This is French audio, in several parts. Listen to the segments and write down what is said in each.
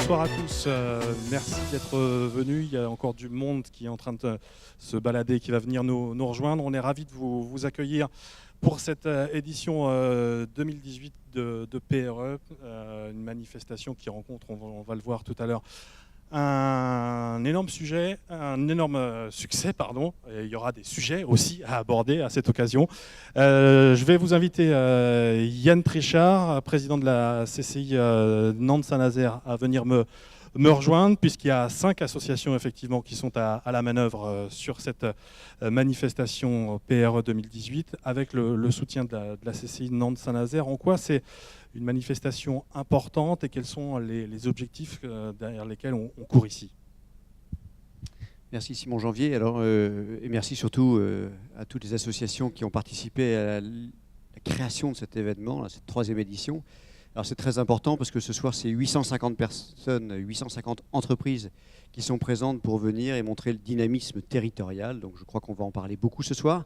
Bonsoir à tous, merci d'être venus. Il y a encore du monde qui est en train de se balader, qui va venir nous rejoindre. On est ravis de vous accueillir pour cette édition 2018 de PRE, une manifestation qui rencontre, on va le voir tout à l'heure, un énorme sujet, un énorme succès, pardon. Et il y aura des sujets aussi à aborder à cette occasion. Je vais vous inviter Yann Trichard, président de la CCI Nantes-Saint-Nazaire, à venir me rejoindre, puisqu'il y a 5 associations effectivement qui sont à la manœuvre sur cette manifestation PRE 2018, avec le soutien de la CCI Nantes-Saint-Nazaire. En quoi c'est une manifestation importante et quels sont les objectifs derrière lesquels on court ici? Merci Simon Janvier. Alors, et merci surtout à toutes les associations qui ont participé à la création de cet événement, à cette 3e édition. Alors c'est très important parce que ce soir, c'est 850 personnes, 850 entreprises qui sont présentes pour venir et montrer le dynamisme territorial. Donc je crois qu'on va en parler beaucoup ce soir.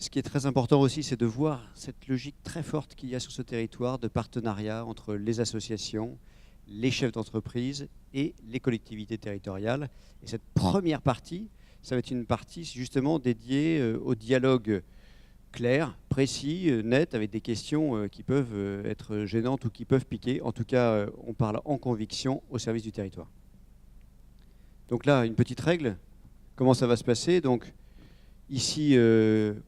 Ce qui est très important aussi, c'est de voir cette logique très forte qu'il y a sur ce territoire de partenariat entre les associations, les chefs d'entreprise et les collectivités territoriales. Et cette première partie, ça va être une partie justement dédiée au dialogue clair, précis, net, avec des questions qui peuvent être gênantes ou qui peuvent piquer. En tout cas, on parle en conviction au service du territoire. Donc là, une petite règle. Comment ça va se passer? Donc, ici,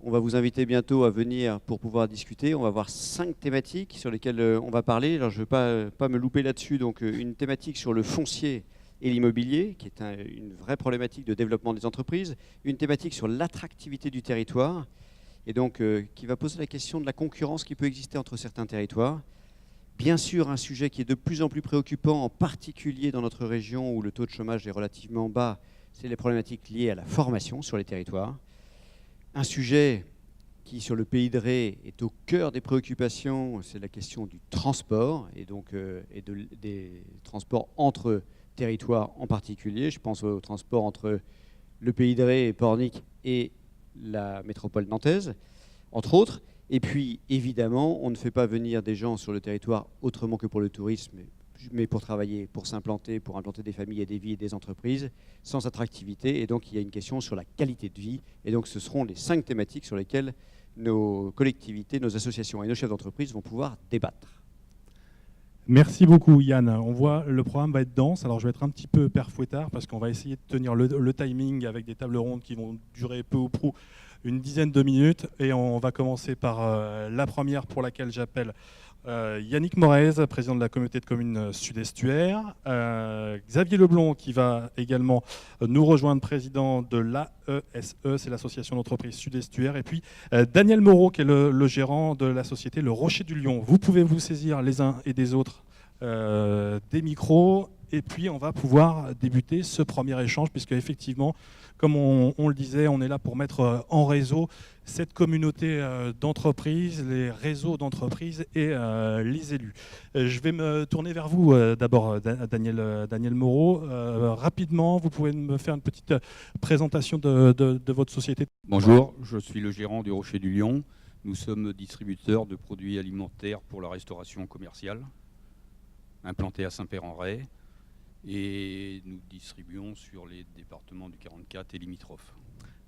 on va vous inviter bientôt à venir pour pouvoir discuter. On va avoir 5 thématiques sur lesquelles on va parler. Alors, je ne veux pas me louper là-dessus. Donc, une thématique sur le foncier et l'immobilier, qui est une vraie problématique de développement des entreprises. Une thématique sur l'attractivité du territoire, et donc qui va poser la question de la concurrence qui peut exister entre certains territoires. Bien sûr, un sujet qui est de plus en plus préoccupant, en particulier dans notre région où le taux de chômage est relativement bas, c'est les problématiques liées à la formation sur les territoires. Un sujet qui, sur le Pays de Ré, est au cœur des préoccupations, c'est la question du transport, et donc des transports entre territoires en particulier. Je pense au transport entre le Pays de Ré et Pornic et la métropole nantaise, entre autres. Et puis, évidemment, on ne fait pas venir des gens sur le territoire autrement que pour le tourisme, mais pour travailler, pour s'implanter, pour implanter des familles et des vies et des entreprises, sans attractivité. Et donc, il y a une question sur la qualité de vie. Et donc, ce seront les 5 thématiques sur lesquelles nos collectivités, nos associations et nos chefs d'entreprise vont pouvoir débattre. Merci beaucoup Yann. On voit le programme va être dense, alors je vais être un petit peu père fouettard parce qu'on va essayer de tenir le timing avec des tables rondes qui vont durer peu ou prou une dizaine de minutes, et on va commencer par la première pour laquelle j'appelle Yannick Morez, président de la communauté de communes Sud-Estuaire, Xavier Leblond qui va également nous rejoindre, président de l'AESE, c'est l'association d'entreprises Sud-Estuaire, et puis Daniel Moreau qui est le gérant de la société Le Rocher du Lion. Vous pouvez vous saisir les uns et des autres des micros, et puis on va pouvoir débuter ce premier échange, puisque effectivement, comme on le disait, on est là pour mettre en réseau cette communauté d'entreprises, les réseaux d'entreprises et les élus. Je vais me tourner vers vous d'abord, Daniel Moreau. Rapidement, vous pouvez me faire une petite présentation de votre société? Bonjour, je suis le gérant du Rocher du Lion. Nous sommes distributeurs de produits alimentaires pour la restauration commerciale, implantés à Saint-Père-en-Retz, et nous distribuons sur les départements du 44 et limitrophes.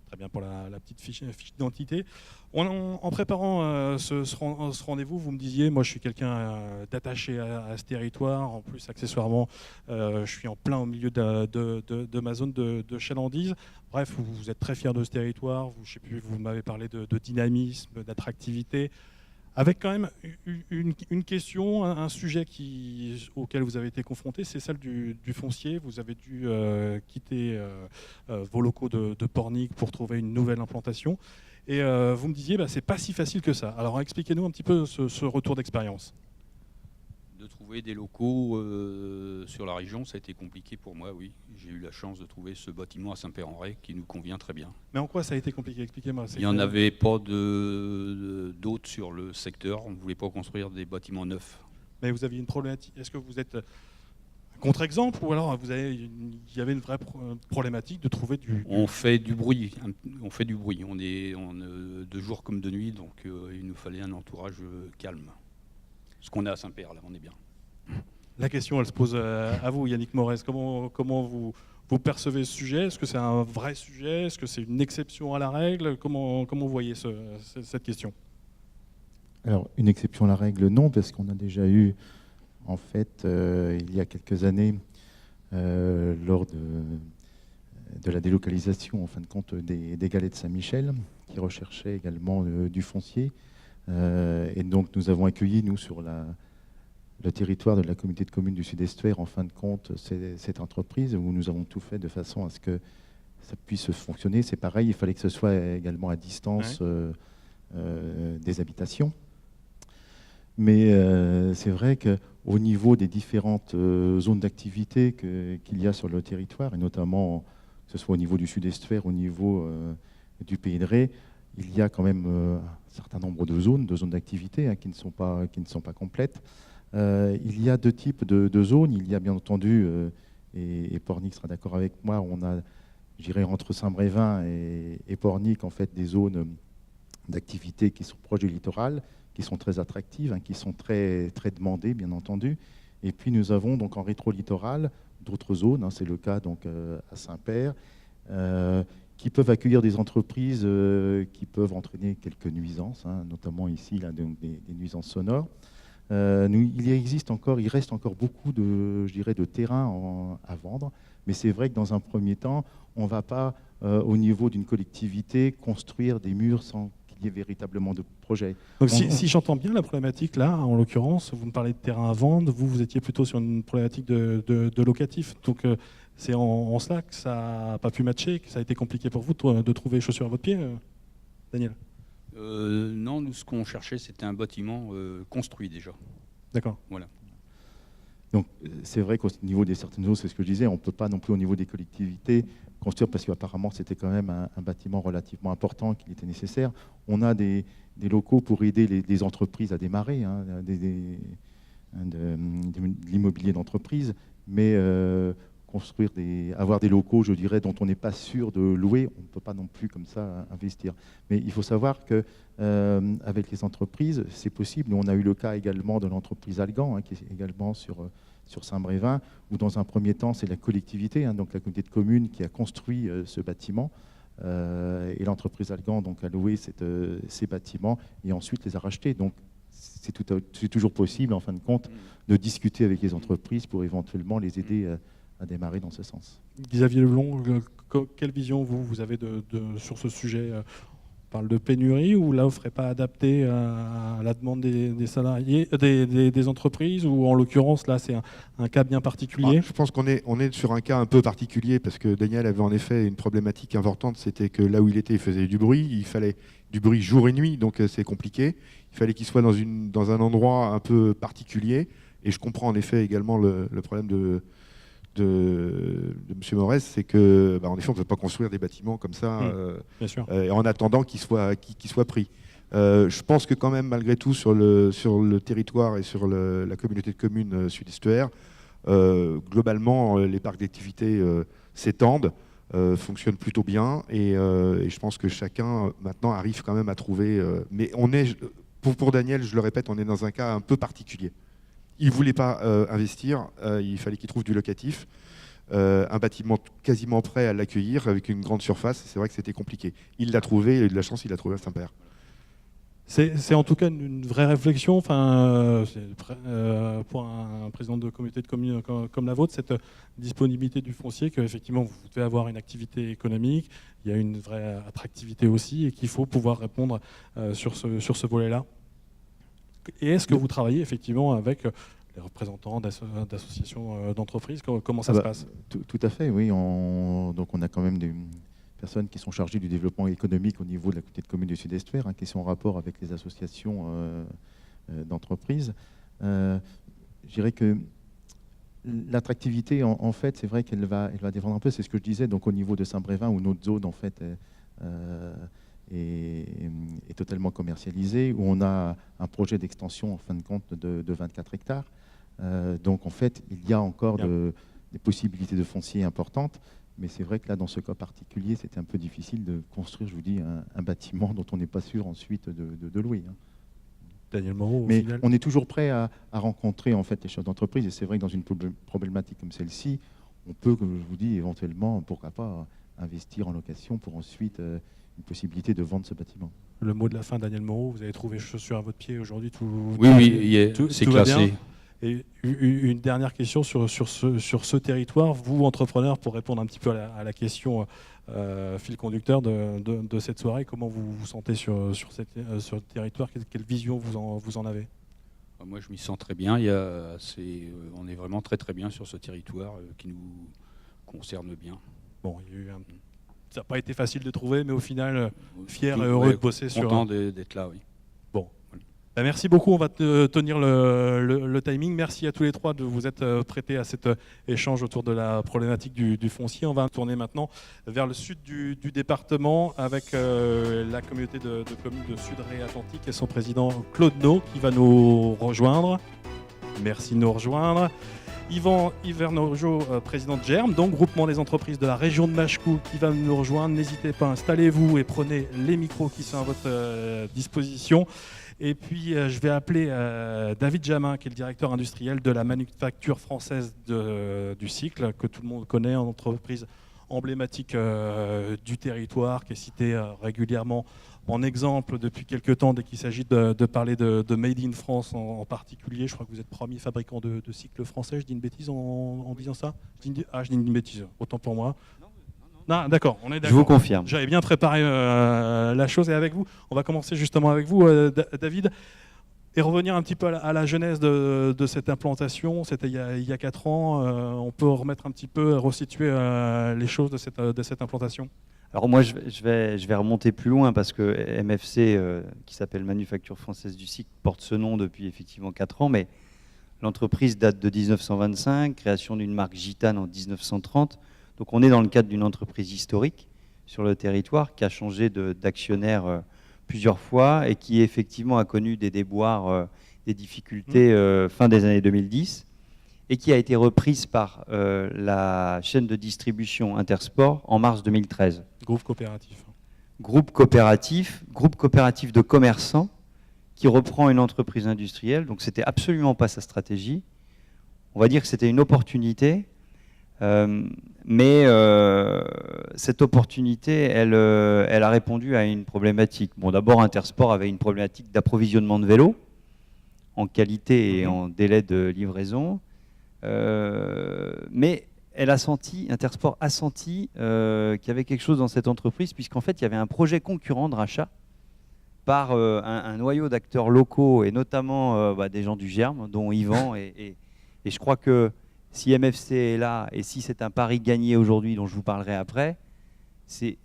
Très bien pour la petite fiche d'identité. En préparant ce rendez-vous, vous me disiez, moi je suis quelqu'un d'attaché à ce territoire. En plus, accessoirement, je suis en plein au milieu de ma zone de chalandise. Bref, vous êtes très fier de ce territoire. Je sais plus, vous m'avez parlé de dynamisme, d'attractivité. Avec quand même une question, un sujet auquel vous avez été confronté, c'est celle du foncier. Vous avez dû quitter vos locaux de Pornic pour trouver une nouvelle implantation. Et vous me disiez, c'est pas si facile que ça. Alors expliquez-nous un petit peu ce retour d'expérience. De trouver des locaux sur la région, ça a été compliqué pour moi, oui. J'ai eu la chance de trouver ce bâtiment à Saint-Père-en-Retz qui nous convient très bien. Mais en quoi ça a été compliqué? Expliquez-moi. Il n'y en avait pas d'autres sur le secteur. On ne voulait pas construire des bâtiments neufs. Mais vous aviez une problématique. Est-ce que vous êtes contre-exemple, ou alors il y avait une vraie problématique de trouver du... On fait du bruit. On est de jour comme de nuit, donc il nous fallait un entourage calme. Ce qu'on a à Saint-Père, là, on est bien. La question, elle se pose à vous, Yannick Morez. Comment vous percevez ce sujet? Est-ce que c'est un vrai sujet? Est-ce que c'est une exception à la règle? Comment vous voyez cette question? Alors, une exception à la règle, non, parce qu'on a déjà eu, en fait, il y a quelques années, lors de la délocalisation, en fin de compte, des galets de Saint-Michel, qui recherchaient également du foncier. Et donc, nous avons accueilli, nous, sur le territoire de la communauté de communes du Sud-Est-Ouest, en fin de compte, cette entreprise, où nous avons tout fait de façon à ce que ça puisse fonctionner. C'est pareil, il fallait que ce soit également à distance des habitations. Mais c'est vrai qu'au niveau des différentes zones d'activité qu'il y a sur le territoire, et notamment que ce soit au niveau du Sud-Est-Ouest, au niveau du Pays de Ré, il y a quand même un certain nombre de zones d'activité qui ne sont pas complètes. Il y a deux types de zones. Il y a bien entendu, et Pornic sera d'accord avec moi, on a, je dirais, entre Saint-Brévin et Pornic, en fait, des zones d'activité qui sont proches du littoral, qui sont très attractives, qui sont très, très demandées, bien entendu. Et puis nous avons donc en rétro-littoral d'autres zones, c'est le cas donc à Saint-Père, qui peuvent accueillir des entreprises qui peuvent entraîner quelques nuisances, notamment ici là, donc des nuisances sonores. Il reste encore beaucoup de terrain à vendre, mais c'est vrai que dans un premier temps, on ne va pas, au niveau d'une collectivité, construire des murs sans qu'il y ait véritablement de projet. Donc si j'entends bien la problématique, là, en l'occurrence, vous me parlez de terrain à vendre, vous étiez plutôt sur une problématique de locatif. Donc c'est en cela que ça n'a pas pu matcher, que ça a été compliqué pour vous de trouver chaussures à votre pied, Daniel? Non, nous, ce qu'on cherchait, c'était un bâtiment construit déjà. D'accord. Voilà. Donc c'est vrai qu'au niveau des certaines zones, c'est ce que je disais, on ne peut pas non plus au niveau des collectivités construire, parce qu'apparemment c'était quand même un bâtiment relativement important qu'il était nécessaire. On a des locaux pour aider les entreprises à démarrer, de l'immobilier d'entreprise, mais avoir des locaux, je dirais, dont on n'est pas sûr de louer, on ne peut pas non plus comme ça investir. Mais il faut savoir que avec les entreprises, c'est possible. Nous, on a eu le cas également de l'entreprise Algan, qui est également sur Saint-Brévin, où dans un premier temps, c'est la collectivité, donc la communauté de communes, qui a construit ce bâtiment. Et l'entreprise Algan donc, a loué ces bâtiments et ensuite les a rachetés. Donc, c'est toujours possible, en fin de compte, de discuter avec les entreprises pour éventuellement les aider à démarrer dans ce sens. Xavier Leblond, quelle vision vous avez sur ce sujet? On parle de pénurie, ou l'offre n'est pas adaptée à la demande des salariés, des entreprises, ou en l'occurrence, là, c'est un cas bien particulier? Je pense qu'on est sur un cas un peu particulier, parce que Daniel avait en effet une problématique importante, c'était que là où il était, il faisait du bruit, il fallait du bruit jour et nuit, donc c'est compliqué. Il fallait qu'il soit dans un endroit un peu particulier, et je comprends en effet également le problème de M. Morez, c'est que, en effet, on ne peut pas construire des bâtiments comme ça en attendant qu'ils soient pris. Je pense que quand même, malgré tout, sur le territoire et sur la communauté de communes Sud-Est-Ouest, globalement, les parcs d'activité s'étendent, fonctionnent plutôt bien, et je pense que chacun, maintenant, arrive quand même à trouver... mais pour Daniel, je le répète, on est dans un cas un peu particulier. Il ne voulait pas investir, il fallait qu'il trouve du locatif, un bâtiment quasiment prêt à l'accueillir avec une grande surface. C'est vrai que c'était compliqué. Il l'a trouvé, il a eu de la chance, il l'a trouvé à Saint-Père. C'est en tout cas une vraie réflexion, pour un président de communauté de communes comme la vôtre, cette disponibilité du foncier, qu'effectivement vous devez avoir une activité économique, il y a une vraie attractivité aussi, et qu'il faut pouvoir répondre sur ce volet-là. Et est-ce que vous travaillez effectivement avec les représentants d'associations d'entreprises? Comment ça se passe? Tout à fait, oui. Donc on a quand même des personnes qui sont chargées du développement économique au niveau de la communauté de communes du Sud-Est-Ouest, qui sont en rapport avec les associations d'entreprises. Je dirais que l'attractivité, en fait, c'est vrai qu'elle va défendre un peu. C'est ce que je disais, donc au niveau de Saint-Brévin, où notre zone, en fait, est totalement commercialisé, où on a un projet d'extension en fin de compte de 24 hectares. Donc en fait, il y a encore des possibilités de foncier importantes, mais c'est vrai que là, dans ce cas particulier, c'était un peu difficile de construire, je vous dis, un bâtiment dont on n'est pas sûr ensuite de louer. Daniel Moreau, au Mais final. on est toujours prêt à rencontrer en fait les chefs d'entreprise. Et c'est vrai que dans une problématique comme celle-ci, on peut, comme je vous dis, éventuellement, pourquoi pas, investir en location pour ensuite une possibilité de vendre ce bâtiment. Le mot de la fin, Daniel Moreau, vous avez trouvé chaussures à votre pied aujourd'hui, Oui, tout c'est va bien. classé. Et une dernière question sur ce territoire. Vous, entrepreneur, pour répondre un petit peu à la question fil conducteur de cette soirée, comment vous vous sentez sur le territoire? Quelle vision vous en avez? Moi, je m'y sens très bien. On est vraiment très très bien sur ce territoire qui nous concerne bien. Bon, ça n'a pas été facile de trouver, mais au final, fier et heureux de bosser sur... Content d'être là, oui. Bon. Ben, merci beaucoup, on va tenir le timing. Merci à tous les trois de vous être prêtés à cet échange autour de la problématique du foncier. On va tourner maintenant vers le sud du département avec la communauté de communes de Sud-Ré-Atlantique et son président Claude No qui va nous rejoindre. Merci de nous rejoindre. Yvan Hivernojo, président de GERM, donc groupement des entreprises de la région de Machecoul, qui va nous rejoindre. N'hésitez pas, installez-vous et prenez les micros qui sont à votre disposition. Et puis, je vais appeler David Jamin, qui est le directeur industriel de la manufacture française du cycle, que tout le monde connaît, une entreprise emblématique du territoire, qui est citée régulièrement en exemple depuis quelques temps dès qu'il s'agit de parler de Made in France en particulier. Je crois que vous êtes premier fabricant de cycles français, je dis une bêtise en disant ça? Je dis une bêtise, autant pour moi. Non, d'accord, on est d'accord. Je vous confirme. J'avais bien préparé la chose et avec vous, on va commencer justement avec vous, David, et revenir un petit peu à la genèse de cette implantation. C'était il y a 4 ans. On peut remettre un petit peu, resituer les choses de cette implantation. Alors moi, je vais remonter plus loin parce que MFC, qui s'appelle Manufacture Française du Cycle, porte ce nom depuis effectivement 4 ans, mais l'entreprise date de 1925, création d'une marque gitane en 1930. Donc on est dans le cadre d'une entreprise historique sur le territoire qui a changé d'actionnaire plusieurs fois et qui effectivement a connu des déboires, des difficultés fin des années 2010 et qui a été reprise par la chaîne de distribution Intersport en mars 2013. Groupe coopératif. Groupe coopératif de commerçants qui reprend une entreprise industrielle. Donc c'était absolument pas sa stratégie. On va dire que c'était une opportunité. Mais cette opportunité, elle a répondu à une problématique. Bon, d'abord, Intersport avait une problématique d'approvisionnement de vélos en qualité et en délai de livraison. Mais Intersport a senti qu'il y avait quelque chose dans cette entreprise, puisqu'en fait, il y avait un projet concurrent de rachat par un noyau d'acteurs locaux, et notamment des gens du GERM, dont Yvan. Et je crois que si MFC est là et si c'est un pari gagné aujourd'hui dont je vous parlerai après, c'est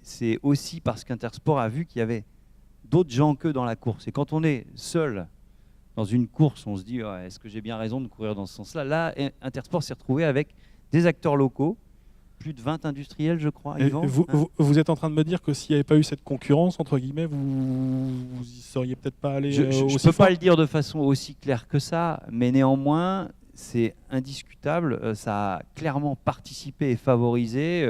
aussi parce qu'Intersport a vu qu'il y avait d'autres gens qu'eux dans la course. Et quand on est seul dans une course, on se dit est-ce que j'ai bien raison de courir dans ce sens-là? Là, Intersport s'est retrouvé avec des acteurs locaux, plus de 20 industriels, je crois. Yvan, vous êtes en train de me dire que s'il n'y avait pas eu cette concurrence, entre guillemets, vous y seriez peut-être pas allé aussi fort? Je ne peux pas le dire de façon aussi claire que ça, mais néanmoins, c'est indiscutable, ça a clairement participé et favorisé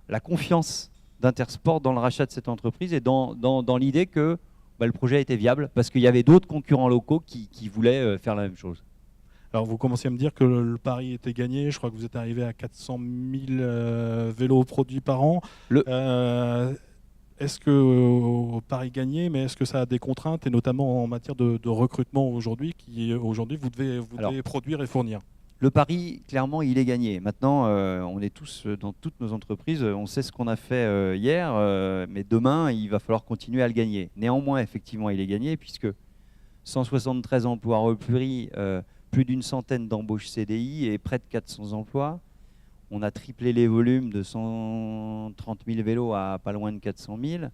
la confiance d'Intersport dans le rachat de cette entreprise et dans l'idée que le projet était viable parce qu'il y avait d'autres concurrents locaux qui voulaient faire la même chose. Alors vous commencez à me dire que le pari était gagné, je crois que vous êtes arrivé à 400 000 vélos produits par an. Est-ce que pari gagné, mais est-ce que ça a des contraintes, et notamment en matière de recrutement aujourd'hui, vous devez produire et fournir? Le pari, clairement, il est gagné. Maintenant, on est tous dans toutes nos entreprises, on sait ce qu'on a fait hier, mais demain, il va falloir continuer à le gagner. Néanmoins, effectivement, il est gagné, puisque 173 emplois repris, plus d'une centaine d'embauches CDI et près de 400 emplois. On a triplé les volumes de 130 000 vélos à pas loin de 400 000.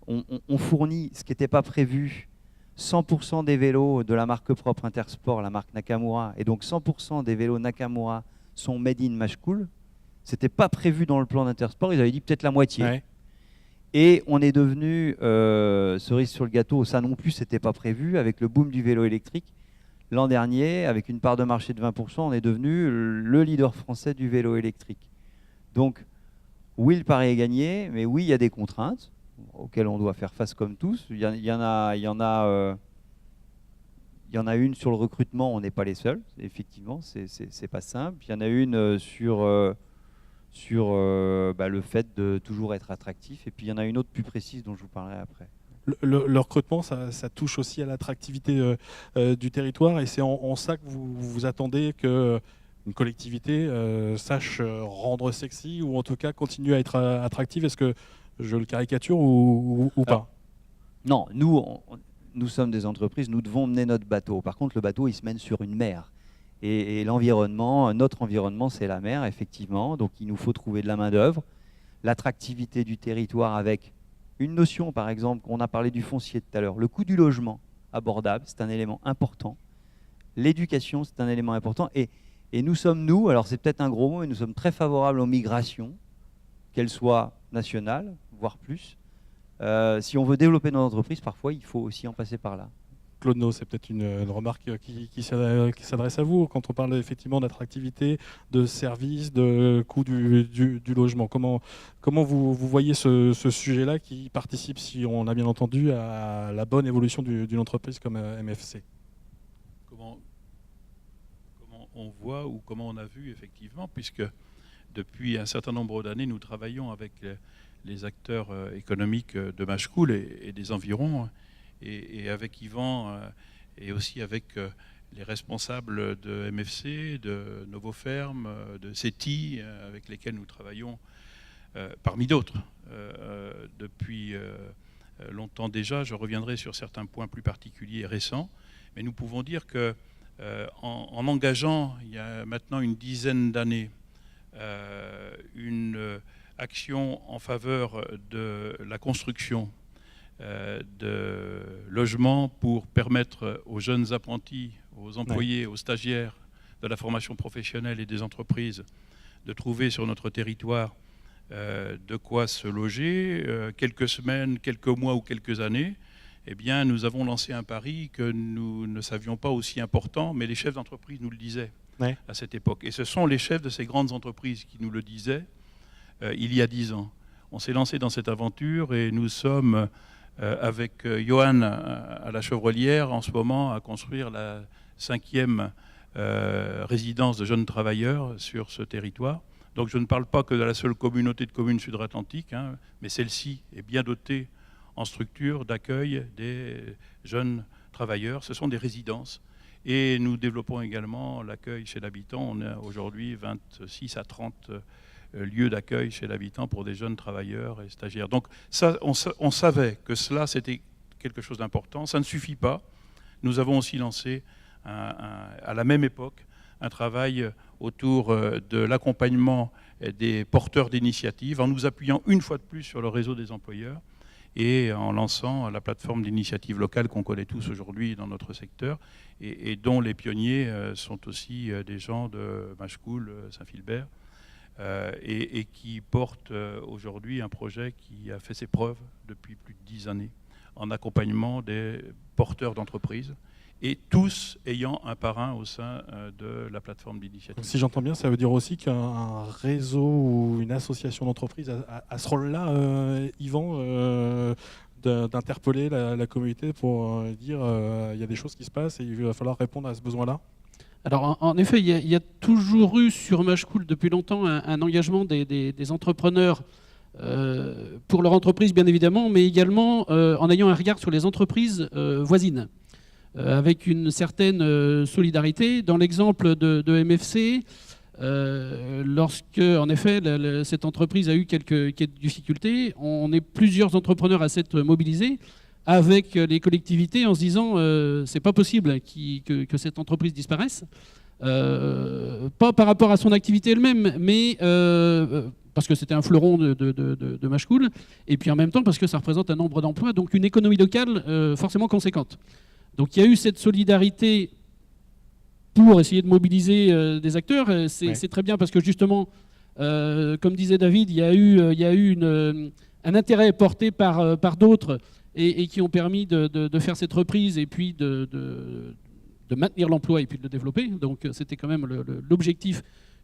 On fournit, ce qui n'était pas prévu, 100% des vélos de la marque propre Intersport, la marque Nakamura, et donc 100% des vélos Nakamura sont made in Machecoul. Ce n'était pas prévu dans le plan d'Intersport, ils avaient dit peut-être la moitié. Ouais. Et on est devenu, cerise sur le gâteau, ça non plus, ce n'était pas prévu, avec le boom du vélo électrique. L'an dernier, avec une part de marché de 20%, on est devenu le leader français du vélo électrique. Donc, oui, le pari est gagné, mais oui, il y a des contraintes auxquelles on doit faire face comme tous. Il y en a Il y en a une sur le recrutement, on n'est pas les seuls, effectivement, c'est pas simple. Il y en a une sur le fait de toujours être attractif, et puis il y en a une autre plus précise dont je vous parlerai après. Le recrutement, ça touche aussi à l'attractivité du territoire, et c'est en ça que vous attendez qu'une collectivité sache rendre sexy, ou en tout cas continue à être attractive. Est-ce que je le caricature ou pas? Non, nous sommes des entreprises, nous devons mener notre bateau. Par contre, le bateau, il se mène sur une mer. Et l'environnement, notre environnement, c'est la mer, effectivement. Donc, il nous faut trouver de la main-d'œuvre. L'attractivité du territoire avec une notion, par exemple, on a parlé du foncier tout à l'heure. Le coût du logement abordable, c'est un élément important. L'éducation, c'est un élément important. Et nous, alors c'est peut-être un gros mot, mais nous sommes très favorables aux migrations, qu'elles soient nationales, voire plus. Si on veut développer nos entreprises, parfois, il faut aussi en passer par là. Claude No, c'est peut-être une remarque qui s'adresse à vous quand on parle effectivement d'attractivité, de services, de coût du logement. Comment vous voyez ce sujet-là qui participe, si on a bien entendu, à la bonne évolution d'une entreprise comme MFC? Comment on voit ou comment on a vu effectivement, puisque depuis un certain nombre d'années, nous travaillons avec les acteurs économiques de Machecoul et des environs, et avec Yvan et aussi avec les responsables de MFC, de Novoferm, de CETI, avec lesquels nous travaillons parmi d'autres depuis longtemps déjà. Je reviendrai sur certains points plus particuliers et récents, mais nous pouvons dire que en engageant il y a maintenant une dizaine d'années une action en faveur de la construction de logements pour permettre aux jeunes apprentis, aux employés, aux stagiaires de la formation professionnelle et des entreprises de trouver sur notre territoire de quoi se loger, quelques semaines, quelques mois ou quelques années, eh bien, nous avons lancé un pari que nous ne savions pas aussi important, mais les chefs d'entreprise nous le disaient à cette époque. Et ce sont les chefs de ces grandes entreprises qui nous le disaient il y a 10 ans. On s'est lancé dans cette aventure et nous sommes avec Johan à la Chevrolière en ce moment à construire la 5e résidence de jeunes travailleurs sur ce territoire. Donc je ne parle pas que de la seule communauté de communes sud-atlantiques, mais celle-ci est bien dotée en structure d'accueil des jeunes travailleurs. Ce sont des résidences. Et nous développons également l'accueil chez l'habitant. On a aujourd'hui 26 à 30 lieux d'accueil chez l'habitant pour des jeunes travailleurs et stagiaires. Donc ça, on savait que cela, c'était quelque chose d'important. Ça ne suffit pas. Nous avons aussi lancé, à la même époque, un travail autour de l'accompagnement des porteurs d'initiatives, en nous appuyant une fois de plus sur le réseau des employeurs et en lançant la plateforme d'initiatives locales qu'on connaît tous aujourd'hui dans notre secteur et dont les pionniers sont aussi des gens de Machecoul, Saint-Philbert, et qui portent aujourd'hui un projet qui a fait ses preuves depuis plus de 10 années en accompagnement des porteurs d'entreprises, et tous ayant un parrain au sein de la plateforme d'initiative. Si j'entends bien, ça veut dire aussi qu'un réseau ou une association d'entreprises a ce rôle-là, Yvan, d'interpeller la communauté pour dire il y a des choses qui se passent et il va falloir répondre à ce besoin-là? Alors en effet, il y a toujours eu sur Machecoul depuis longtemps un engagement des entrepreneurs pour leur entreprise bien évidemment, mais également en ayant un regard sur les entreprises voisines. Avec une certaine solidarité. Dans l'exemple de MFC, lorsque, en effet, cette entreprise a eu quelques difficultés, on est plusieurs entrepreneurs à s'être mobilisés avec les collectivités en se disant c'est pas possible que cette entreprise disparaisse. Pas par rapport à son activité elle-même, mais parce que c'était un fleuron de Machecoul, et puis en même temps parce que ça représente un nombre d'emplois, donc une économie locale forcément conséquente. Donc il y a eu cette solidarité pour essayer de mobiliser des acteurs. C'est très bien parce que justement, comme disait David, il y a eu un intérêt porté par d'autres et qui ont permis de faire cette reprise et puis de maintenir l'emploi et puis de le développer. Donc c'était quand même l'objectif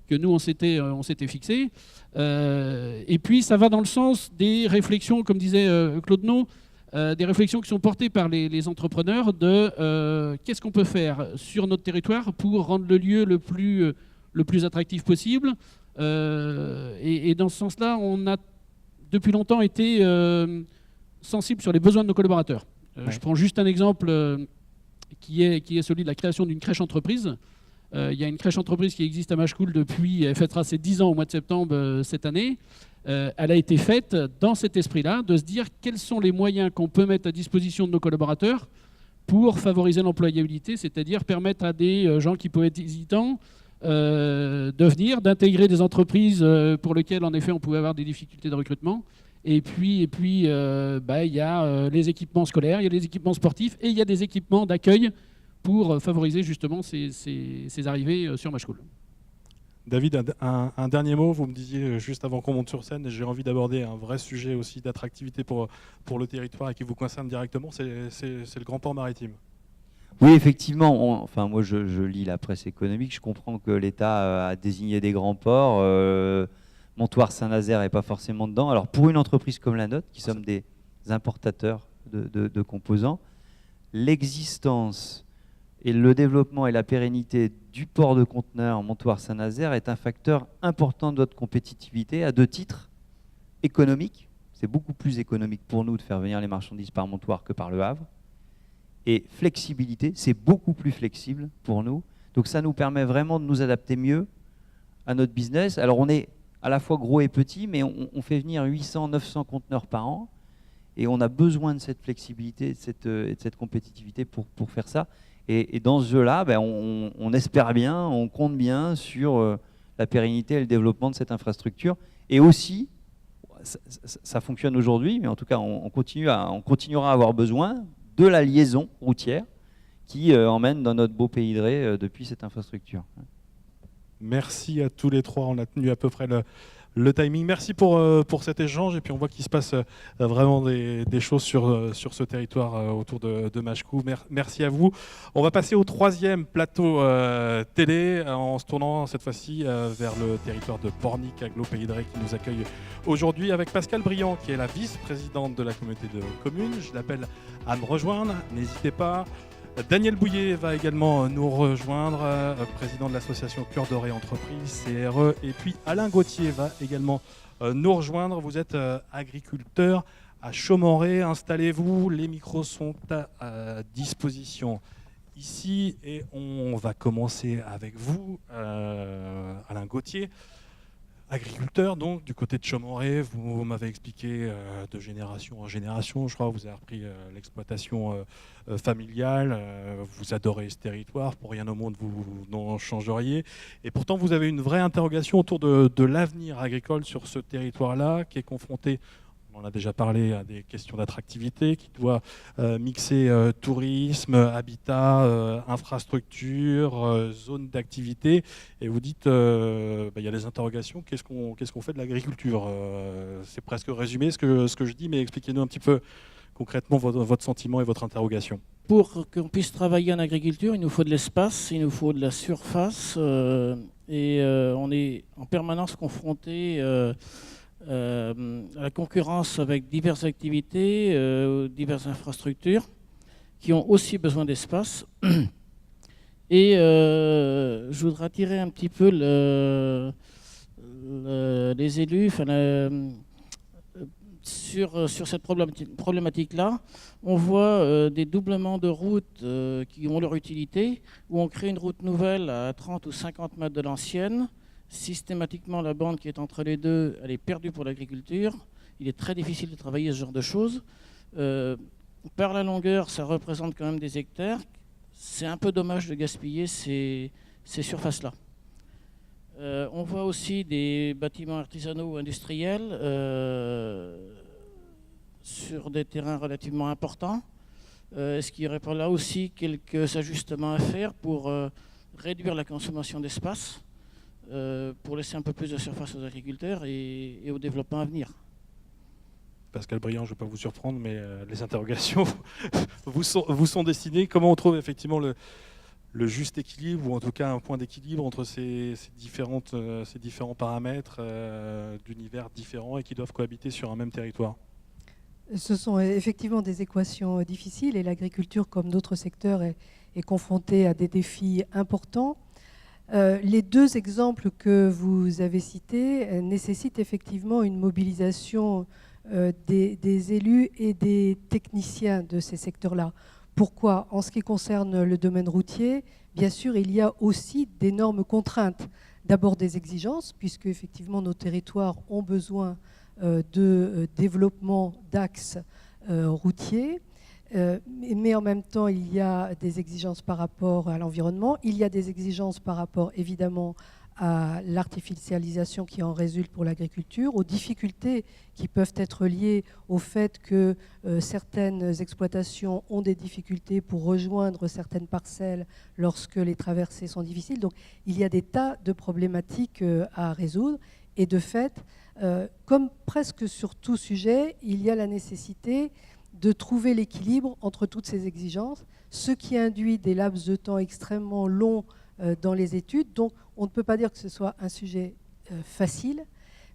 que nous on s'était fixé. Et puis ça va dans le sens des réflexions, comme disait Claude No, des réflexions qui sont portées par les entrepreneurs de qu'est-ce qu'on peut faire sur notre territoire pour rendre le lieu le plus attractif possible. Et dans ce sens-là, on a depuis longtemps été sensible sur les besoins de nos collaborateurs. Je prends juste un exemple qui est celui de la création d'une crèche entreprise. Il y a une crèche entreprise qui existe à Machecoul depuis, elle fêtera ses 10 ans au mois de septembre cette année. Elle a été faite dans cet esprit-là, de se dire quels sont les moyens qu'on peut mettre à disposition de nos collaborateurs pour favoriser l'employabilité, c'est-à-dire permettre à des gens qui peuvent être hésitants de venir, d'intégrer des entreprises pour lesquelles en effet on pouvait avoir des difficultés de recrutement. Et puis il y a les équipements scolaires, il y a les équipements sportifs et il y a des équipements d'accueil pour favoriser justement ces arrivées sur Machecoul. David, un dernier mot. Vous me disiez juste avant qu'on monte sur scène, j'ai envie d'aborder un vrai sujet aussi d'attractivité pour le territoire et qui vous concerne directement, c'est le Grand Port Maritime. Oui, effectivement. Moi, je lis la presse économique. Je comprends que l'État a désigné des grands ports. Montoire-Saint-Nazaire n'est pas forcément dedans. Alors, pour une entreprise comme la nôtre, qui sommes des importateurs de composants, l'existence et le développement et la pérennité du port de conteneurs Montoire-Saint-Nazaire est un facteur important de notre compétitivité à deux titres. Économique, c'est beaucoup plus économique pour nous de faire venir les marchandises par Montoire que par Le Havre. Et flexibilité, c'est beaucoup plus flexible pour nous. Donc ça nous permet vraiment de nous adapter mieux à notre business. Alors on est à la fois gros et petit, mais on fait venir 800-900 conteneurs par an. Et on a besoin de cette flexibilité et de cette compétitivité pour faire ça. Et dans ce jeu-là, on espère bien, on compte bien sur la pérennité et le développement de cette infrastructure. Et aussi, ça fonctionne aujourd'hui, mais en tout cas, on continuera à avoir besoin de la liaison routière qui emmène dans notre beau pays de Ré depuis cette infrastructure. Merci à tous les trois, on a tenu à peu près le timing. Merci pour cet échange et puis on voit qu'il se passe vraiment des choses sur ce territoire autour de Machecoul. Merci à vous. On va passer au troisième plateau télé en se tournant cette fois-ci vers le territoire de Pornic, Aglo Pays de Ré qui nous accueille aujourd'hui avec Pascale Briand qui est la vice-présidente de la communauté de communes. Je l'appelle à me rejoindre, n'hésitez pas. Daniel Bouillet va également nous rejoindre, président de l'association Cœur de Ré Entreprise, CRE. Et puis Alain Gauthier va également nous rejoindre. Vous êtes agriculteur à Chaumes-en-Ré. Installez-vous, les micros sont à disposition ici. Et on va commencer avec vous, Alain Gauthier. Agriculteur, donc, du côté de Chaumes-en-Ré, vous m'avez expliqué de génération en génération, je crois, vous avez repris l'exploitation familiale, vous adorez ce territoire, pour rien au monde vous n'en changeriez. Et pourtant, vous avez une vraie interrogation autour de l'avenir agricole sur ce territoire-là, qui est confronté, on en a déjà parlé, à des questions d'attractivité, qui doit mixer tourisme, habitat, infrastructure, zone d'activité. Et vous dites, y a des interrogations, qu'est-ce qu'on fait de l'agriculture C'est presque résumé ce que je dis, mais expliquez-nous un petit peu concrètement votre sentiment et votre interrogation. Pour qu'on puisse travailler en agriculture, il nous faut de l'espace, il nous faut de la surface, et on est en permanence confronté à la concurrence avec diverses activités, diverses infrastructures qui ont aussi besoin d'espace. Et je voudrais attirer un petit peu les élus sur cette problématique-là. On voit des doublements de routes qui ont leur utilité, où on crée une route nouvelle à 30 ou 50 mètres de l'ancienne. Systématiquement, la bande qui est entre les deux, elle est perdue pour l'agriculture. Il est très difficile de travailler ce genre de choses. Par la longueur, ça représente quand même des hectares. C'est un peu dommage de gaspiller ces surfaces-là. On voit aussi des bâtiments artisanaux ou industriels sur des terrains relativement importants. Est-ce qu'il n'y aurait pas là aussi quelques ajustements à faire pour réduire la consommation d'espace, pour laisser un peu plus de surface aux agriculteurs et au développement à venir? Pascal Briand, je ne vais pas vous surprendre, mais les interrogations vous sont destinées. Comment on trouve effectivement le juste équilibre, ou en tout cas un point d'équilibre entre ces différents paramètres d'univers différents et qui doivent cohabiter sur un même territoire? Ce sont effectivement des équations difficiles et l'agriculture, comme d'autres secteurs, est confrontée à des défis importants. Les deux exemples que vous avez cités nécessitent effectivement une mobilisation des élus et des techniciens de ces secteurs-là. Pourquoi ? En ce qui concerne le domaine routier, bien sûr, il y a aussi d'énormes contraintes. D'abord des exigences, puisque effectivement nos territoires ont besoin de développement d'axes routiers, mais en même temps, il y a des exigences par rapport à l'environnement, il y a des exigences par rapport évidemment à l'artificialisation qui en résulte pour l'agriculture, aux difficultés qui peuvent être liées au fait que certaines exploitations ont des difficultés pour rejoindre certaines parcelles lorsque les traversées sont difficiles. Donc il y a des tas de problématiques à résoudre et de fait, comme presque sur tout sujet, il y a la nécessité de trouver l'équilibre entre toutes ces exigences, ce qui induit des laps de temps extrêmement longs dans les études. Donc on ne peut pas dire que ce soit un sujet facile,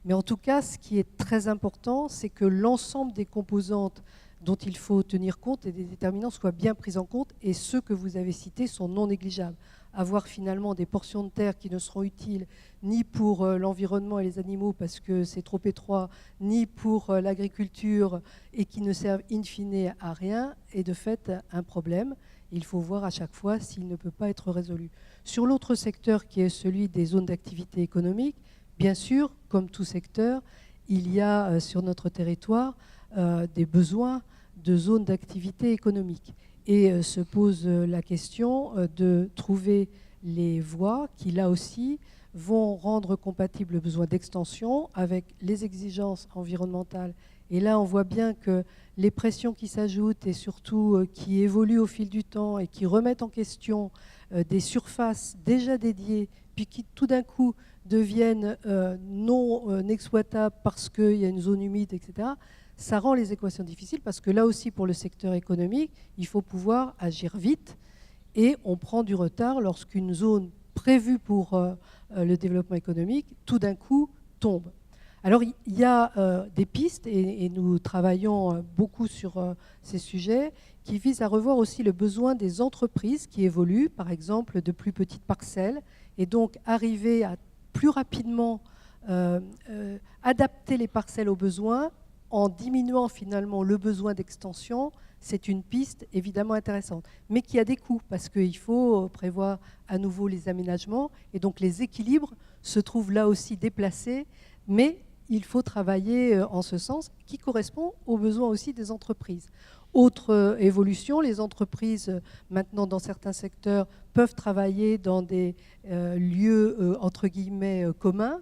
mais en tout cas, ce qui est très important, c'est que l'ensemble des composantes dont il faut tenir compte et des déterminants soient bien pris en compte, et ceux que vous avez cités sont non négligeables. Avoir finalement des portions de terre qui ne seront utiles ni pour l'environnement et les animaux parce que c'est trop étroit, ni pour l'agriculture et qui ne servent in fine à rien, est de fait un problème. Il faut voir à chaque fois s'il ne peut pas être résolu. Sur l'autre secteur qui est celui des zones d'activité économique, bien sûr, comme tout secteur, il y a sur notre territoire des besoins de zones d'activité économique. Et se pose la question de trouver les voies qui, là aussi, vont rendre compatible le besoin d'extension avec les exigences environnementales. Et là, on voit bien que les pressions qui s'ajoutent et surtout qui évoluent au fil du temps et qui remettent en question des surfaces déjà dédiées, puis qui tout d'un coup deviennent non exploitables parce qu'il y a une zone humide, etc., ça rend les équations difficiles parce que là aussi, pour le secteur économique, il faut pouvoir agir vite et on prend du retard lorsqu'une zone prévue pour le développement économique, tout d'un coup, tombe. Alors, il y a des pistes et nous travaillons beaucoup sur ces sujets qui visent à revoir aussi le besoin des entreprises qui évoluent, par exemple, de plus petites parcelles, et donc arriver à plus rapidement adapter les parcelles aux besoins en diminuant finalement le besoin d'extension. C'est une piste évidemment intéressante, mais qui a des coûts, parce qu'il faut prévoir à nouveau les aménagements, et donc les équilibres se trouvent là aussi déplacés, mais il faut travailler en ce sens, qui correspond aux besoins aussi des entreprises. Autre évolution, les entreprises, maintenant dans certains secteurs, peuvent travailler dans des lieux entre guillemets communs.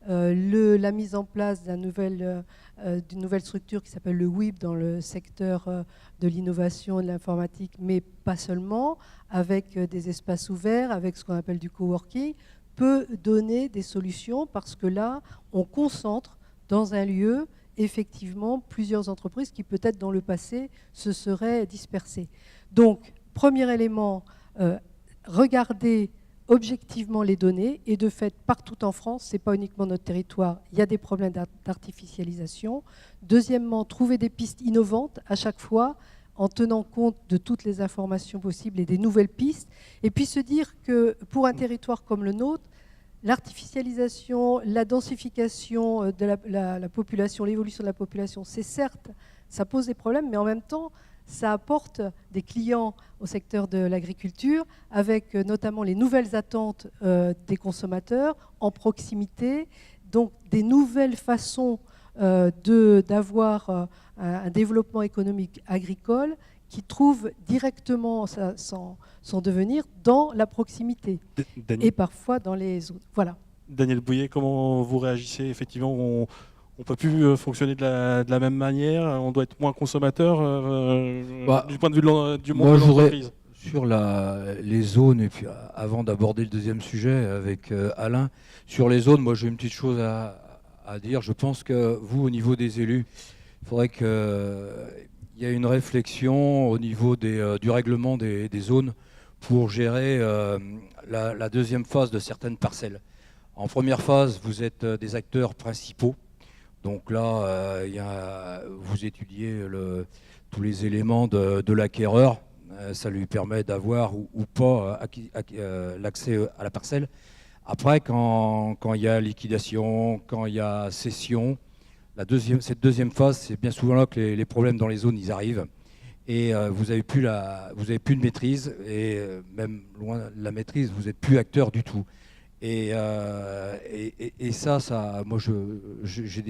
La mise en place d'une nouvelle structure qui s'appelle le WIP dans le secteur de l'innovation et de l'informatique, mais pas seulement, avec des espaces ouverts, avec ce qu'on appelle du coworking, peut donner des solutions parce que là, on concentre dans un lieu effectivement plusieurs entreprises qui peut-être dans le passé se seraient dispersées. Donc, premier élément, regardez objectivement les données, et de fait, partout en France, ce n'est pas uniquement notre territoire, il y a des problèmes d'artificialisation. Deuxièmement, trouver des pistes innovantes à chaque fois, en tenant compte de toutes les informations possibles et des nouvelles pistes, et puis se dire que pour un territoire comme le nôtre, l'artificialisation, la densification de la population, l'évolution de la population, c'est certes, ça pose des problèmes, mais en même temps, ça apporte des clients au secteur de l'agriculture, avec notamment les nouvelles attentes des consommateurs en proximité, donc des nouvelles façons d'avoir un développement économique agricole qui trouve directement son devenir dans la proximité et parfois dans les zones. Voilà. Daniel Bouillet, comment vous réagissez? Effectivement, on ne peut plus fonctionner de la même manière, on doit être moins consommateur du point de vue du monde de l'entreprise. Sur les zones, et puis avant d'aborder le deuxième sujet avec Alain, sur les zones, moi j'ai une petite chose à dire. Je pense que vous, au niveau des élus, il faudrait qu'il y ait une réflexion au niveau du règlement des zones pour gérer la deuxième phase de certaines parcelles. En première phase, vous êtes des acteurs principaux. Donc là, vous étudiez tous les éléments de l'acquéreur. Ça lui permet d'avoir ou pas l'accès à la parcelle. Après, quand il y a liquidation, quand il y a cession, cette deuxième phase, c'est bien souvent là que les problèmes dans les zones ils arrivent. Et vous n'avez plus de maîtrise, et même loin de la maîtrise, vous n'êtes plus acteur du tout. Et ça, moi j'ai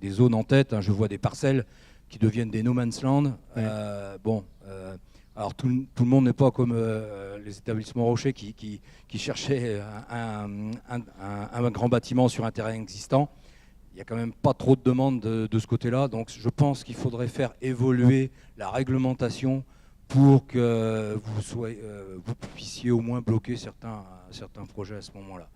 des zones en tête, hein, je vois des parcelles qui deviennent des no man's land. Ouais. Alors tout le monde n'est pas comme les établissements rochers qui cherchaient un grand bâtiment sur un terrain existant. Il n'y a quand même pas trop de demandes de ce côté-là. Donc je pense qu'il faudrait faire évoluer la réglementation pour que vous puissiez au moins bloquer certains projets à ce moment-là.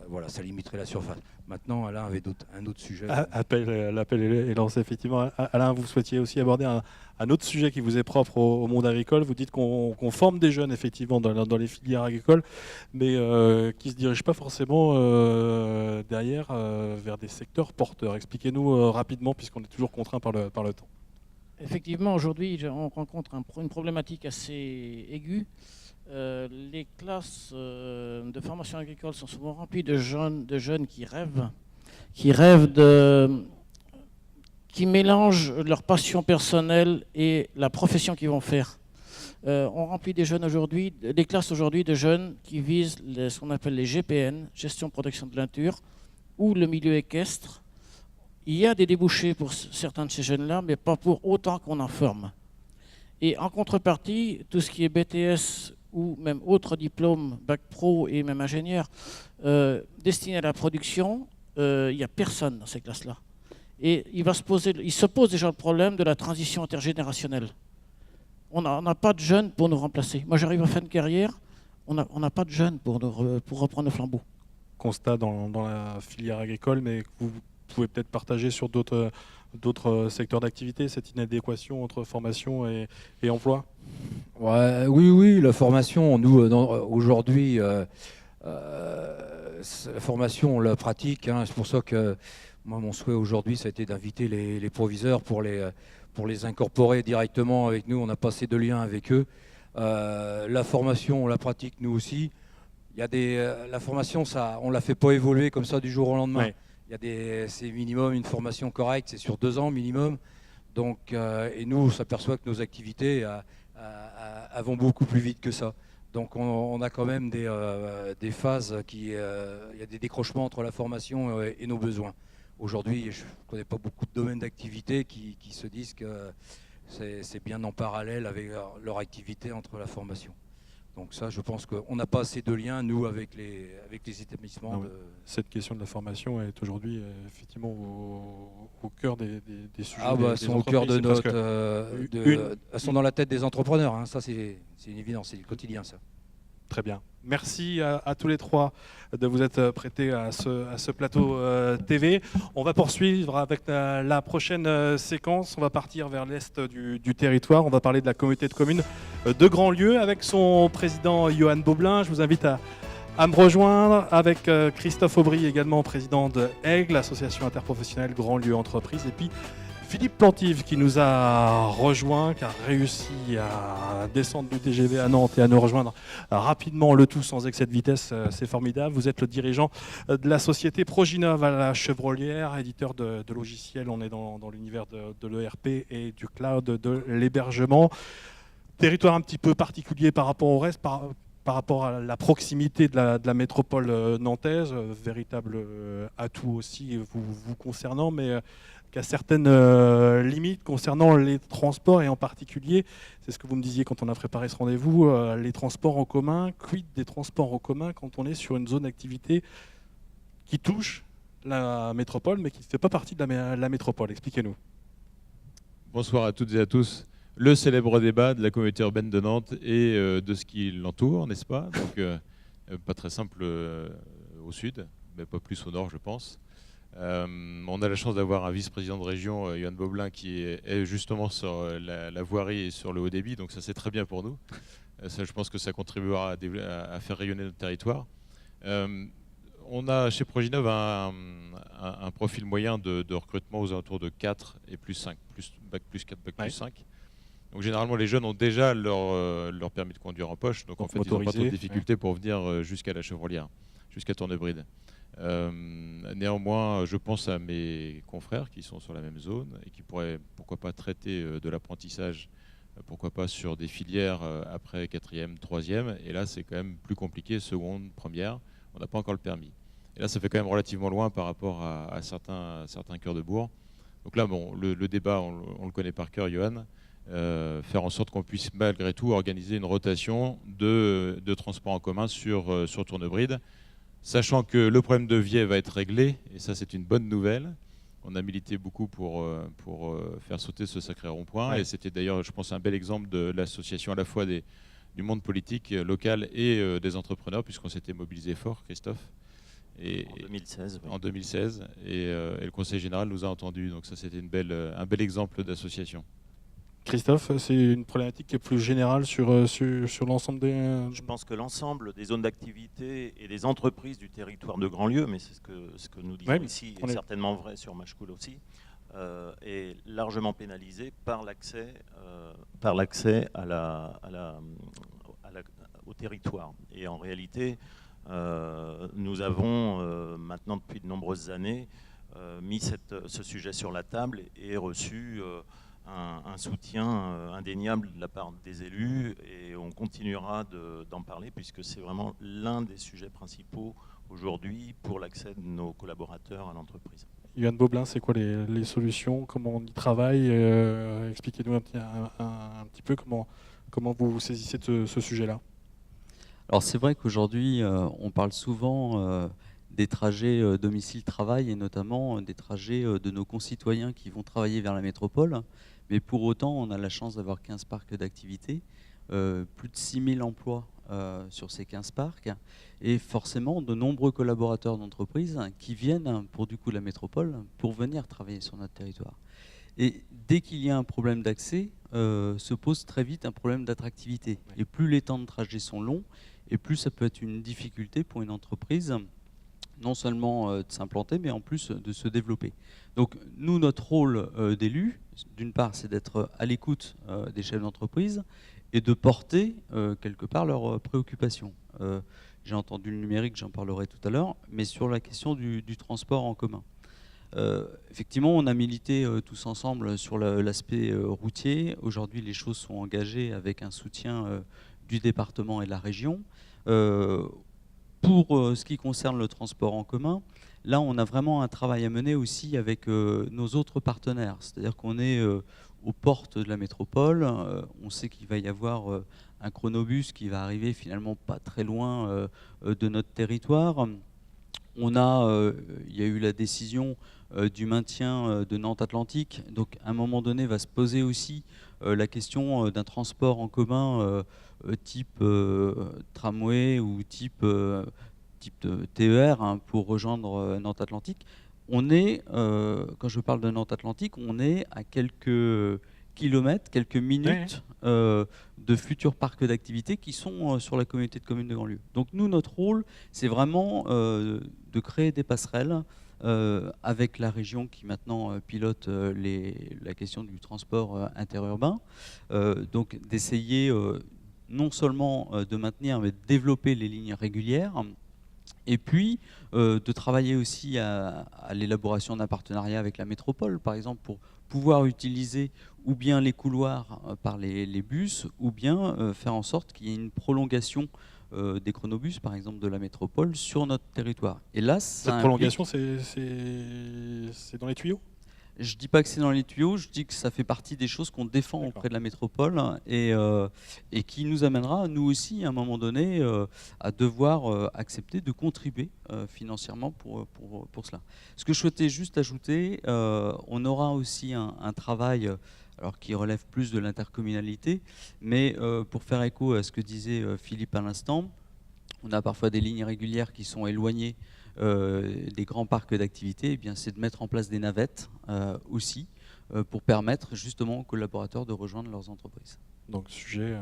Voilà, ça limiterait la surface. Maintenant, Alain avait un autre sujet. L'appel est lancé, effectivement. Alain, vous souhaitiez aussi aborder un autre sujet qui vous est propre au monde agricole. Vous dites qu'on forme des jeunes, effectivement, dans les filières agricoles, mais qui ne se dirigent pas forcément derrière vers des secteurs porteurs. Expliquez-nous rapidement, puisqu'on est toujours contraint par le temps. Effectivement, aujourd'hui, on rencontre une problématique assez aiguë. Les classes de formation agricole sont souvent remplies de jeunes qui mélangent leur passion personnelle et la profession qu'ils vont faire. On remplit des classes aujourd'hui de jeunes qui visent ce qu'on appelle les GPN, gestion protection de nature, ou le milieu équestre. Il y a des débouchés pour certains de ces jeunes-là, mais pas pour autant qu'on en forme. Et en contrepartie, tout ce qui est BTS ou même autres diplômes, bac pro et même ingénieur, destinés à la production, il n'y a personne dans ces classes-là. Et il se pose déjà le problème de la transition intergénérationnelle. On n'a pas de jeunes pour nous remplacer. Moi, j'arrive à fin de carrière, on n'a pas de jeunes pour reprendre le flambeau. Constat dans la filière agricole, mais vous pouvez peut-être partager sur d'autres secteurs d'activité, cette inadéquation entre formation et emploi. Ouais, oui, la formation, nous, aujourd'hui, la formation, on la pratique. Hein, c'est pour ça que moi, mon souhait aujourd'hui, ça a été d'inviter les proviseurs pour les incorporer directement avec nous. On a passé de liens avec eux. La formation, on la pratique nous aussi. La formation, on ne la fait pas évoluer comme ça du jour au lendemain. Ouais. C'est minimum une formation correcte, c'est sur 2 ans minimum. Donc, et nous, on s'aperçoit que nos activités vont beaucoup plus vite que ça. Donc on a quand même des phases il y a des décrochements entre la formation et nos besoins. Aujourd'hui, je ne connais pas beaucoup de domaines d'activité qui se disent que c'est bien en parallèle avec leur activité entre la formation. Donc ça, je pense qu'on n'a pas assez de liens, nous, avec les établissements. Cette question de la formation est aujourd'hui effectivement au cœur des sujets. Elles sont au cœur de elles sont dans la tête des entrepreneurs. Hein. Ça, c'est une évidence, c'est le quotidien, ça. Très bien. Merci à tous les trois de vous être prêtés à ce plateau TV. On va poursuivre avec la prochaine séquence. On va partir vers l'est du territoire. On va parler de la communauté de communes de Grandlieu avec son président Johan Boblin. Je vous invite à me rejoindre avec Christophe Aubry, également président de Aigle, l'association interprofessionnelle Grandlieu Entreprise. Et puis Philippe Plantive qui nous a rejoint, qui a réussi à descendre du TGV à Nantes et à nous rejoindre rapidement, le tout sans excès de vitesse, c'est formidable. Vous êtes le dirigeant de la société Proginov à la Chevrolière, éditeur de logiciels. On est dans l'univers de l'ERP et du cloud, de l'hébergement. Territoire un petit peu particulier par rapport au reste, par rapport à la proximité de la métropole nantaise, véritable atout aussi vous concernant, mais qui a certaines limites concernant les transports et en particulier, c'est ce que vous me disiez quand on a préparé ce rendez-vous, les transports en commun. Quid des transports en commun quand on est sur une zone d'activité qui touche la métropole mais qui ne fait pas partie de la métropole? Expliquez-nous. Bonsoir à toutes et à tous. Le célèbre débat de la communauté urbaine de Nantes et de ce qui l'entoure, n'est-ce pas? Donc, pas très simple au sud, mais pas plus au nord, je pense. On a la chance d'avoir un vice-président de région, Johan Boblin, qui est justement sur la voirie et sur le haut débit, donc ça c'est très bien pour nous. Ça, je pense que ça contribuera à faire rayonner notre territoire. On a chez Proginov un un profil moyen de recrutement aux alentours de 4 et plus 5, bac plus 4, bac plus 5. Donc généralement, les jeunes ont déjà leur permis de conduire en poche, donc en fait, ils n'ont pas trop de difficultés pour venir jusqu'à la Chevrolière, jusqu'à Tournebride. Néanmoins, je pense à mes confrères qui sont sur la même zone et qui pourraient, pourquoi pas, traiter de l'apprentissage, pourquoi pas sur des filières après 4e, 3e. Et là, c'est quand même plus compliqué, seconde, première. On n'a pas encore le permis. Et là, ça fait quand même relativement loin par rapport à certains cœurs de bourg. Donc là, bon, le débat, on le connaît par cœur, Johan. Faire en sorte qu'on puisse malgré tout organiser une rotation de transport en commun sur Tournebride, sachant que le problème de Viey va être réglé, et ça c'est une bonne nouvelle. On a milité beaucoup pour faire sauter ce sacré rond-point, et c'était d'ailleurs, je pense, un bel exemple de l'association à la fois du monde politique local et des entrepreneurs, puisqu'on s'était mobilisé fort, Christophe. En 2016. Oui. En 2016, et le Conseil général nous a entendus, donc ça c'était un bel exemple d'association. Christophe, c'est une problématique qui est plus générale sur l'ensemble des... Je pense que l'ensemble des zones d'activité et des entreprises du territoire de Grandlieu, mais c'est ce que nous disons ici, et certainement vrai sur Machecoul aussi, est largement pénalisé par l'accès au territoire. Et en réalité, nous avons maintenant depuis de nombreuses années mis ce sujet sur la table et reçu un soutien indéniable de la part des élus, et on continuera d'en parler puisque c'est vraiment l'un des sujets principaux aujourd'hui pour l'accès de nos collaborateurs à l'entreprise. Yann Boblin, c'est quoi les solutions? Comment on y travaille? Expliquez-nous un petit peu comment vous saisissez ce sujet-là. Alors c'est vrai qu'aujourd'hui, on parle souvent des trajets domicile-travail, et notamment des trajets de nos concitoyens qui vont travailler vers la métropole. Mais pour autant, on a la chance d'avoir 15 parcs d'activité, plus de 6000 emplois sur ces 15 parcs, et forcément de nombreux collaborateurs d'entreprises qui viennent pour du coup la métropole pour venir travailler sur notre territoire. Et dès qu'il y a un problème d'accès, se pose très vite un problème d'attractivité. Et plus les temps de trajet sont longs, et plus ça peut être une difficulté pour une entreprise, non seulement de s'implanter, mais en plus de se développer. Donc nous, notre rôle d'élus, d'une part, c'est d'être à l'écoute des chefs d'entreprise et de porter quelque part leurs préoccupations. J'ai entendu le numérique, j'en parlerai tout à l'heure, mais sur la question du transport en commun. Effectivement, on a milité tous ensemble sur l'aspect routier. Aujourd'hui, les choses sont engagées avec un soutien du département et de la région. Pour ce qui concerne le transport en commun, là, on a vraiment un travail à mener aussi avec nos autres partenaires. C'est-à-dire qu'on est aux portes de la métropole. On sait qu'il va y avoir un chronobus qui va arriver finalement pas très loin de notre territoire. Il y a eu la décision du maintien de Nantes Atlantique. Donc, à un moment donné, va se poser aussi la question d'un transport en commun type tramway ou type TER pour rejoindre Nantes Atlantique. On est, quand je parle de Nantes Atlantique, on est à quelques kilomètres, quelques minutes de futurs parcs d'activités qui sont sur la communauté de communes de Grandlieu. Donc nous, notre rôle, c'est vraiment de créer des passerelles avec la région qui maintenant pilote la question du transport interurbain, donc d'essayer non seulement de maintenir, mais de développer les lignes régulières, et puis de travailler aussi à l'élaboration d'un partenariat avec la métropole, par exemple, pour pouvoir utiliser ou bien les couloirs par les bus, ou bien faire en sorte qu'il y ait une prolongation des chronobus, par exemple, de la métropole sur notre territoire. Et là, cette prolongation, c'est dans les tuyaux? Je ne dis pas que c'est dans les tuyaux, je dis que ça fait partie des choses qu'on défend auprès de la métropole et qui nous amènera, nous aussi, à un moment donné, à devoir accepter de contribuer financièrement pour cela. Ce que je souhaitais juste ajouter, on aura aussi un travail alors qui relève plus de l'intercommunalité, mais pour faire écho à ce que disait Philippe à l'instant, on a parfois des lignes régulières qui sont éloignées des grands parcs d'activité. Eh bien, c'est de mettre en place des navettes aussi pour permettre justement aux collaborateurs de rejoindre leurs entreprises. Donc sujet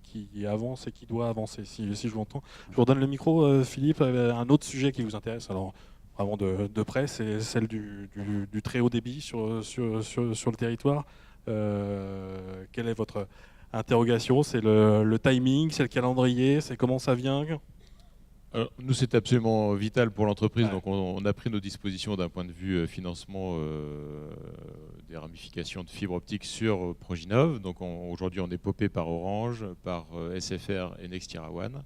qui avance et qui doit avancer, si je vous entends. Je vous redonne le micro, Philippe, un autre sujet qui vous intéresse. Alors, vraiment de près, c'est celle du très haut débit sur le territoire. Quelle est votre interrogation? C'est le timing, c'est le calendrier, c'est comment ça vient? Alors, nous, c'est absolument vital pour l'entreprise. Donc, on a pris nos dispositions d'un point de vue financement des ramifications de fibre optique sur Proginov. Donc, aujourd'hui, on est popé par Orange, par SFR et Nextira One.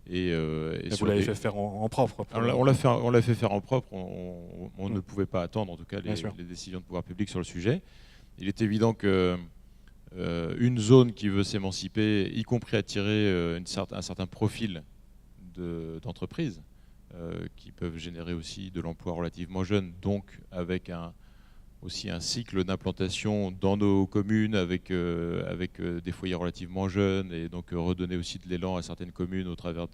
Et vous l'avez fait faire en propre. On l'a fait faire en propre. On ne pouvait pas attendre, en tout cas, les décisions de pouvoir public sur le sujet. Il est évident que une zone qui veut s'émanciper, y compris attirer un certain profil d'entreprises qui peuvent générer aussi de l'emploi relativement jeune, donc avec aussi un cycle d'implantation dans nos communes avec des foyers relativement jeunes, et donc redonner aussi de l'élan à certaines communes au travers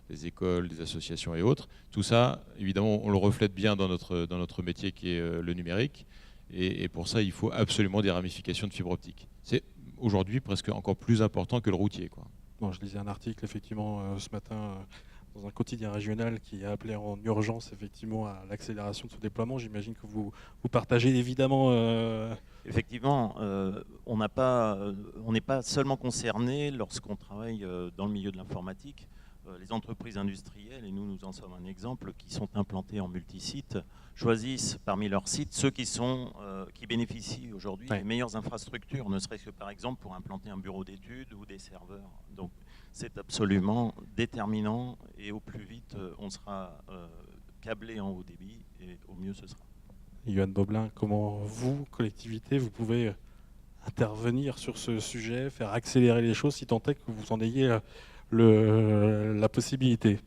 des écoles, des associations et autres. Tout ça, évidemment, on le reflète bien dans notre métier qui est le numérique, et pour ça, il faut absolument des ramifications de fibre optique. C'est aujourd'hui presque encore plus important que le routier, quoi. Bon, je lisais un article effectivement ce matin dans un quotidien régional qui a appelé en urgence effectivement à l'accélération de ce déploiement. J'imagine que vous partagez évidemment. Effectivement, on n'est pas seulement concerné lorsqu'on travaille dans le milieu de l'informatique. Les entreprises industrielles, et nous en sommes un exemple, qui sont implantées en multisite, choisissent parmi leurs sites ceux qui bénéficient aujourd'hui des meilleures infrastructures, ne serait-ce que par exemple pour implanter un bureau d'études ou des serveurs. Donc c'est absolument déterminant, et au plus vite on sera câblé en haut débit, et au mieux ce sera. Yohan Boblin, comment vous, collectivité, vous pouvez intervenir sur ce sujet, faire accélérer les choses si tant est que vous en ayez la possibilité?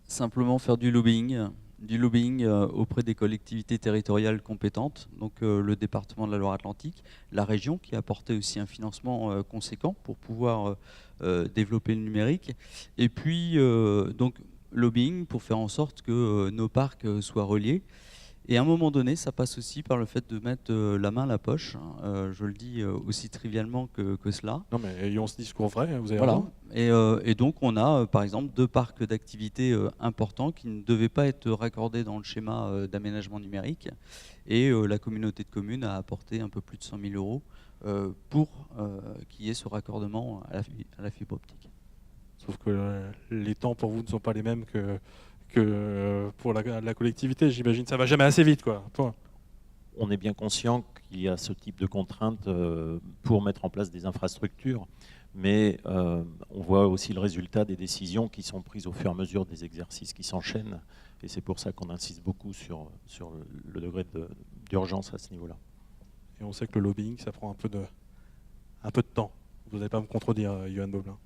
Simplement faire du lobbying auprès des collectivités territoriales compétentes, donc le département de la Loire-Atlantique, la région qui a apporté aussi un financement conséquent pour pouvoir développer le numérique, et puis donc lobbying pour faire en sorte que nos parcs soient reliés. Et à un moment donné, ça passe aussi par le fait de mettre la main à la poche. Je le dis aussi trivialement que cela. Non, mais ayons ce discours vrai, vous avez voilà. raison. Et donc, on a par exemple 2 parcs d'activités importants qui ne devaient pas être raccordés dans le schéma d'aménagement numérique. Et la communauté de communes a apporté un peu plus de 100 000 euros pour qu'il y ait ce raccordement à la fibre optique. Sauf que les temps pour vous ne sont pas les mêmes que pour la collectivité, j'imagine. Ça va jamais assez vite, quoi. On est bien conscient qu'il y a ce type de contraintes pour mettre en place des infrastructures, mais on voit aussi le résultat des décisions qui sont prises au fur et à mesure des exercices qui s'enchaînent, et c'est pour ça qu'on insiste beaucoup sur le degré d'urgence à ce niveau-là. Et on sait que le lobbying, ça prend un peu de temps. Vous n'allez pas me contredire, Yohan Boblin.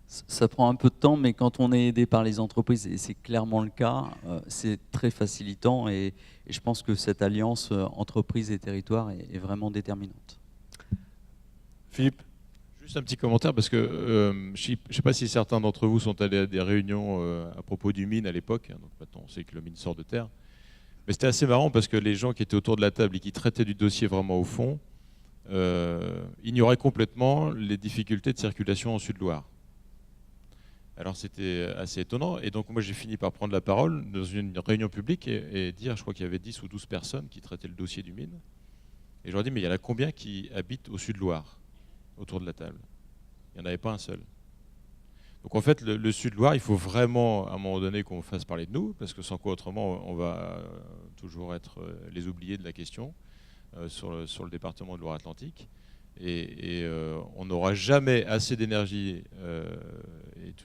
Ça prend un peu de temps, mais quand on est aidé par les entreprises, et c'est clairement le cas, c'est très facilitant, et je pense que cette alliance entreprise et territoire est vraiment déterminante. Philippe ? Juste un petit commentaire, parce que je ne sais pas si certains d'entre vous sont allés à des réunions à propos du mine à l'époque, donc maintenant on sait que le mine sort de terre, mais c'était assez marrant parce que les gens qui étaient autour de la table et qui traitaient du dossier vraiment au fond ignoraient complètement les difficultés de circulation en Sud-Loire. Alors c'était assez étonnant, et donc moi j'ai fini par prendre la parole dans une réunion publique et dire, je crois qu'il y avait 10 ou 12 personnes qui traitaient le dossier du mine, et je leur dis, mais il y en a combien qui habitent au Sud-Loire autour de la table? Il n'y en avait pas un seul. Donc en fait le Sud-Loire, il faut vraiment à un moment donné qu'on fasse parler de nous, parce que sans quoi autrement on va toujours être les oubliés de la question sur le département de Loire-Atlantique. Et on n'aura jamais assez d'énergie,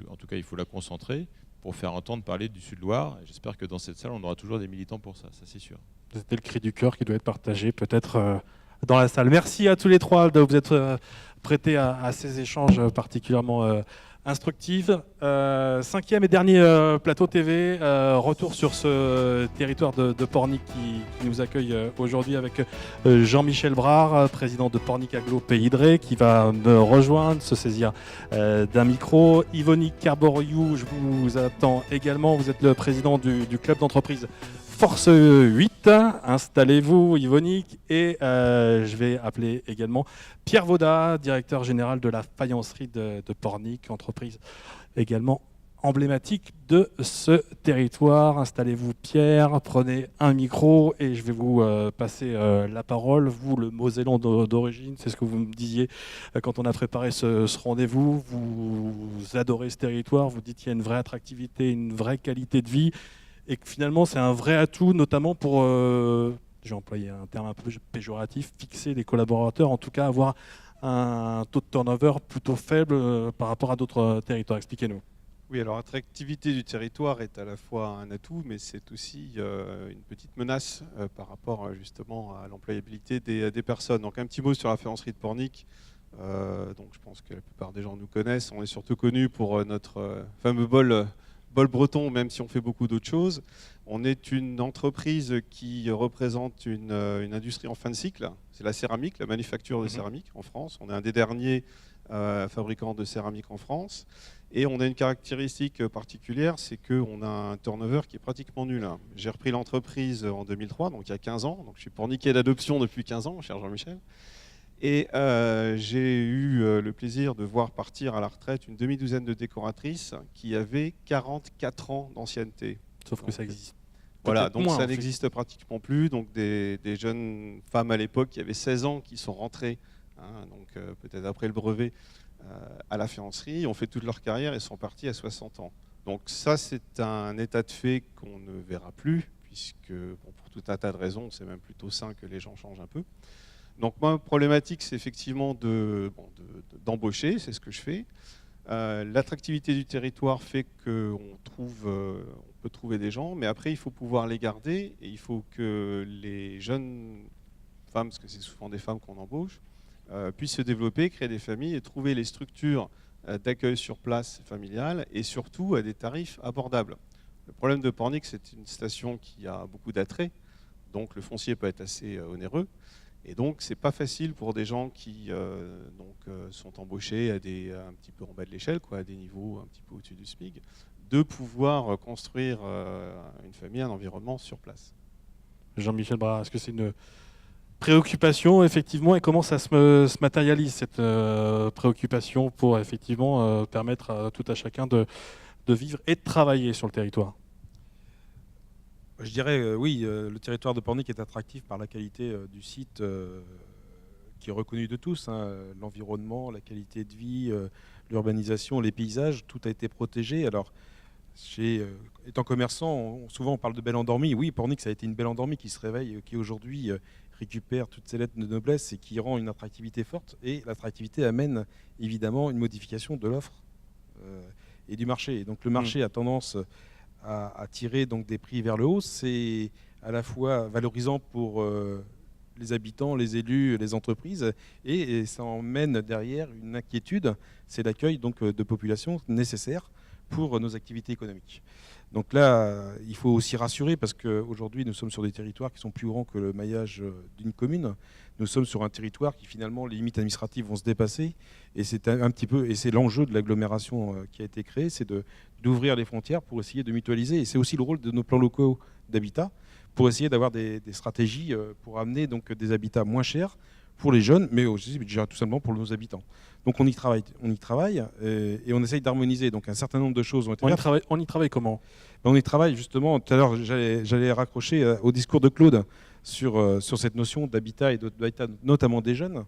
en tout cas il faut la concentrer, pour faire entendre parler du Sud-Loire. J'espère que dans cette salle on aura toujours des militants pour ça c'est sûr. C'était le cri du cœur qui doit être partagé peut-être dans la salle. Merci à tous les trois de vous être prêtés à ces échanges particulièrement instructifs. 5e et dernier plateau TV, retour sur ce territoire de Pornic qui nous accueille aujourd'hui avec Jean-Michel Brard, président de Pornic Aglo Pays de Ré, qui va me rejoindre, se saisir d'un micro. Yvonique Carboriou, je vous attends également, vous êtes le président du club d'entreprise Force 8, installez-vous Yvonique, et je vais appeler également Pierre Vaudat, directeur général de la faïencerie de Pornic, entreprise également emblématique de ce territoire. Installez-vous, Pierre, prenez un micro et je vais vous passer la parole. Vous, le Mosellan d'origine, c'est ce que vous me disiez quand on a préparé ce rendez-vous. Vous adorez ce territoire, vous dites qu'il y a une vraie attractivité, une vraie qualité de vie et que finalement c'est un vrai atout, notamment pour, j'ai employé un terme un peu péjoratif, fixer les collaborateurs, en tout cas avoir un taux de turnover plutôt faible par rapport à d'autres territoires. Expliquez-nous. Oui, alors l'attractivité du territoire est à la fois un atout, mais c'est aussi une petite menace par rapport justement à l'employabilité des personnes. Donc un petit mot sur la ferronnerie de Pornic. Donc je pense que la plupart des gens nous connaissent. On est surtout connus pour notre fameux bol breton, même si on fait beaucoup d'autres choses. On est une entreprise qui représente une industrie en fin de cycle. C'est la céramique, la manufacture de céramique en France. On est un des derniers fabricants de céramique en France. Et on a une caractéristique particulière, c'est qu'on a un turnover qui est pratiquement nul. J'ai repris l'entreprise en 2003, donc il y a 15 ans. Donc je suis porniquais d'adoption depuis 15 ans, cher Jean-Michel. Et j'ai eu le plaisir de voir partir à la retraite une demi-douzaine de décoratrices qui avaient 44 ans d'ancienneté. Sauf que ça existe. Voilà, donc moins, ça n'existe pratiquement plus. Donc des jeunes femmes à l'époque qui avaient 16 ans qui sont rentrées, donc peut-être après le brevet, à la ferronnerie, ont fait toute leur carrière et sont partis à 60 ans. Donc ça, c'est un état de fait qu'on ne verra plus, puisque pour tout un tas de raisons, c'est même plutôt sain que les gens changent un peu. Donc ma problématique, c'est effectivement d'embaucher, c'est ce que je fais. L'attractivité du territoire fait qu'on peut trouver des gens, mais après il faut pouvoir les garder et il faut que les jeunes femmes, parce que c'est souvent des femmes qu'on embauche, puissent se développer, créer des familles et trouver les structures d'accueil sur place familiale et surtout à des tarifs abordables. Le problème de Pornic, c'est une station qui a beaucoup d'attraits, donc le foncier peut être assez onéreux. Et donc, c'est pas facile pour des gens qui sont embauchés un petit peu en bas de l'échelle, à des niveaux un petit peu au-dessus du SMIC, de pouvoir construire une famille, un environnement sur place. Jean-Michel Bras, est-ce que c'est une préoccupation, effectivement, et comment ça se matérialise, cette préoccupation, pour effectivement permettre à tout à chacun de vivre et de travailler sur le territoire? Je dirais oui, le territoire de Pornic est attractif par la qualité du site qui est reconnu de tous. L'environnement, la qualité de vie, l'urbanisation, les paysages, tout a été protégé. Alors, étant commerçant, souvent on parle de belle endormie. Oui, Pornic, ça a été une belle endormie qui se réveille, qui aujourd'hui récupère toutes ses lettres de noblesse et qui rend une attractivité forte. Et l'attractivité amène évidemment une modification de l'offre et du marché. Et donc le marché a tendance à tirer donc des prix vers le haut. C'est à la fois valorisant pour les habitants, les élus, les entreprises, et ça emmène derrière une inquiétude, c'est l'accueil donc de populations nécessaires pour nos activités économiques. Donc là, il faut aussi rassurer, parce qu'aujourd'hui, nous sommes sur des territoires qui sont plus grands que le maillage d'une commune. Nous sommes sur un territoire qui, finalement, les limites administratives vont se dépasser. Et c'est un petit peu, et c'est l'enjeu de l'agglomération qui a été créée, c'est d'ouvrir les frontières pour essayer de mutualiser. Et c'est aussi le rôle de nos plans locaux d'habitat, pour essayer d'avoir des stratégies pour amener donc des habitats moins chers pour les jeunes, mais aussi tout simplement pour nos habitants. Donc on y travaille et on essaye d'harmoniser. Donc un certain nombre de choses ont été faites. On y travaille comment? On y travaille justement, tout à l'heure j'allais raccrocher au discours de Claude sur cette notion d'habitat et d'habitat, notamment des jeunes,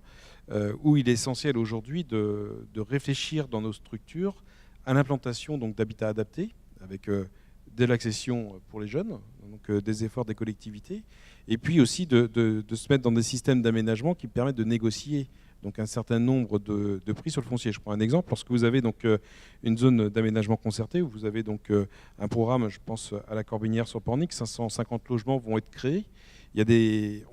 où il est essentiel aujourd'hui de réfléchir dans nos structures à l'implantation d'habitat adapté, avec de l'accession pour les jeunes, donc des efforts des collectivités, et puis aussi de se mettre dans des systèmes d'aménagement qui permettent de négocier donc un certain nombre de prix sur le foncier. Je prends un exemple. Lorsque vous avez donc une zone d'aménagement concerté, où vous avez donc un programme, je pense à la Corbinière sur Pornic, 550 logements vont être créés.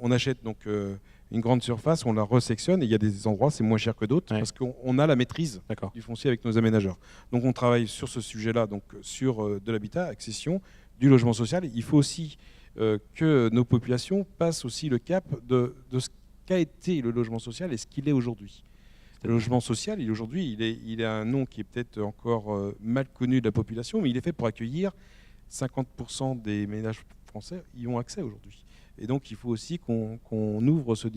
On achète donc une grande surface, on la resectionne, et il y a des endroits, c'est moins cher que d'autres, parce qu'on a la maîtrise du foncier avec nos aménageurs. Donc on travaille sur ce sujet-là, donc sur de l'habitat, accession, du logement social. Il faut aussi que nos populations passent aussi le cap de ce qu'a été le logement social et ce qu'il est aujourd'hui. Le logement social, aujourd'hui, il a un nom qui est peut-être encore mal connu de la population, mais il est fait pour accueillir 50% des ménages français y ont accès aujourd'hui. Et donc, il faut aussi qu'on ouvre ce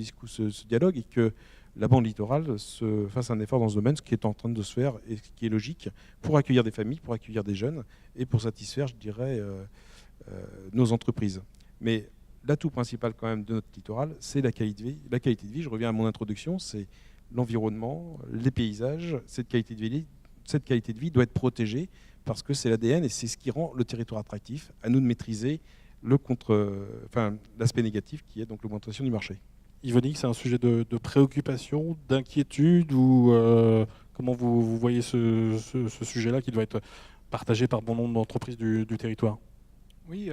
dialogue et que la bande littorale se fasse un effort dans ce domaine, ce qui est en train de se faire et ce qui est logique pour accueillir des familles, pour accueillir des jeunes et pour satisfaire, je dirais, nos entreprises. Mais l'atout principal quand même de notre littoral, c'est la qualité de vie. La qualité de vie, je reviens à mon introduction, c'est l'environnement, les paysages. Cette qualité de vie doit être protégée parce que c'est l'ADN et c'est ce qui rend le territoire attractif. À nous de maîtriser l'aspect négatif qui est donc l'augmentation du marché. Yvonique, c'est un sujet de préoccupation, d'inquiétude ou comment vous voyez ce sujet-là qui doit être partagé par bon nombre d'entreprises du territoire? Oui,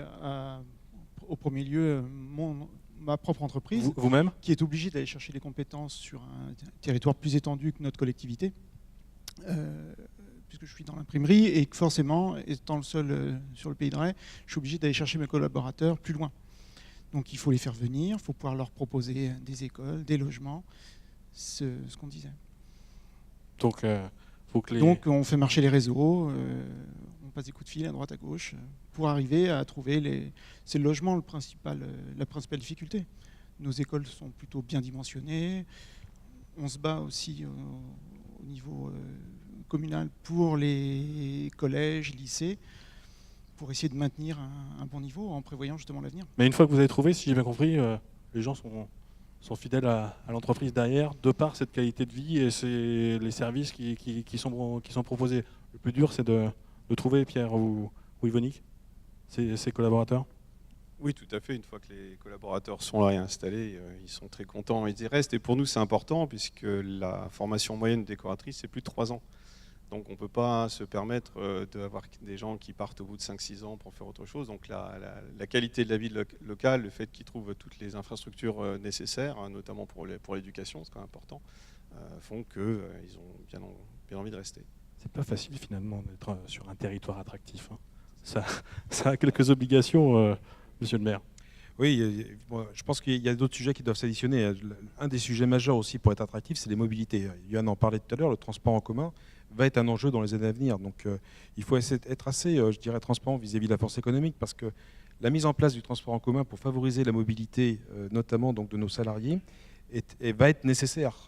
au premier lieu, ma propre entreprise, vous-même, qui est obligée d'aller chercher des compétences sur un territoire plus étendu que notre collectivité, puisque je suis dans l'imprimerie et que forcément, étant le seul sur le Pays de Ré, je suis obligé d'aller chercher mes collaborateurs plus loin. Donc il faut les faire venir, il faut pouvoir leur proposer des écoles, des logements, ce qu'on disait. Donc, Donc on fait marcher les réseaux, on passe des coups de fil à droite à gauche pour arriver à trouver c'est le logement la principale difficulté. Nos écoles sont plutôt bien dimensionnées, on se bat aussi au niveau communal pour les collèges, lycées, pour essayer de maintenir un bon niveau en prévoyant justement l'avenir. Mais une fois que vous avez trouvé, si j'ai bien compris, les gens sont fidèles à l'entreprise derrière, de par cette qualité de vie et les services qui sont proposés. Le plus dur, c'est de trouver, Pierre ou Yvonique, ces collaborateurs. Oui, tout à fait. Une fois que les collaborateurs sont là et installés, ils sont très contents, ils y restent. Et pour nous, c'est important puisque la formation moyenne décoratrice, c'est plus de 3 ans. Donc on ne peut pas se permettre d'avoir des gens qui partent au bout de 5-6 ans pour faire autre chose. Donc la qualité de la vie locale, le fait qu'ils trouvent toutes les infrastructures nécessaires, hein, notamment pour l'éducation, c'est quand même important, font qu'ils ont bien envie de rester. C'est pas facile finalement d'être sur un territoire attractif. Hein. Ça a quelques obligations, monsieur le maire. Oui, je pense qu'il y a d'autres sujets qui doivent s'additionner. Un des sujets majeurs aussi pour être attractif, c'est les mobilités. Yann en parlait tout à l'heure, le transport en commun va être un enjeu dans les années à venir. Donc il faut être assez, je dirais, transparent vis-à-vis de la force économique parce que la mise en place du transport en commun pour favoriser la mobilité, notamment donc, de nos salariés, va être nécessaire.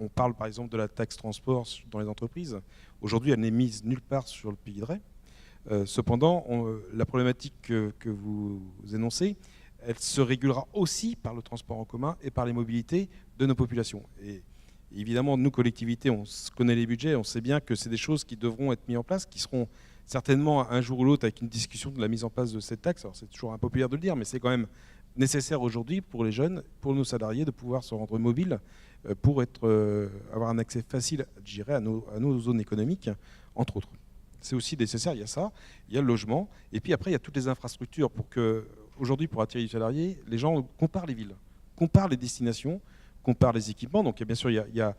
On parle par exemple de la taxe transport dans les entreprises. Aujourd'hui, elle n'est mise nulle part sur le Pays de Ré. Cependant, la problématique que vous énoncez, elle se régulera aussi par le transport en commun et par les mobilités de nos populations. Et évidemment, nous, collectivités, on connaît les budgets, on sait bien que c'est des choses qui devront être mises en place, qui seront certainement un jour ou l'autre avec une discussion de la mise en place de cette taxe. Alors c'est toujours impopulaire de le dire, mais c'est quand même nécessaire aujourd'hui pour les jeunes, pour nos salariés, de pouvoir se rendre mobiles pour avoir un accès facile, je dirais, à nos zones économiques, entre autres. C'est aussi nécessaire, il y a ça, il y a le logement, et puis après il y a toutes les infrastructures pour que, aujourd'hui, pour attirer les salariés, les gens comparent les villes, comparent les destinations, comparent les équipements. Donc bien sûr, il y a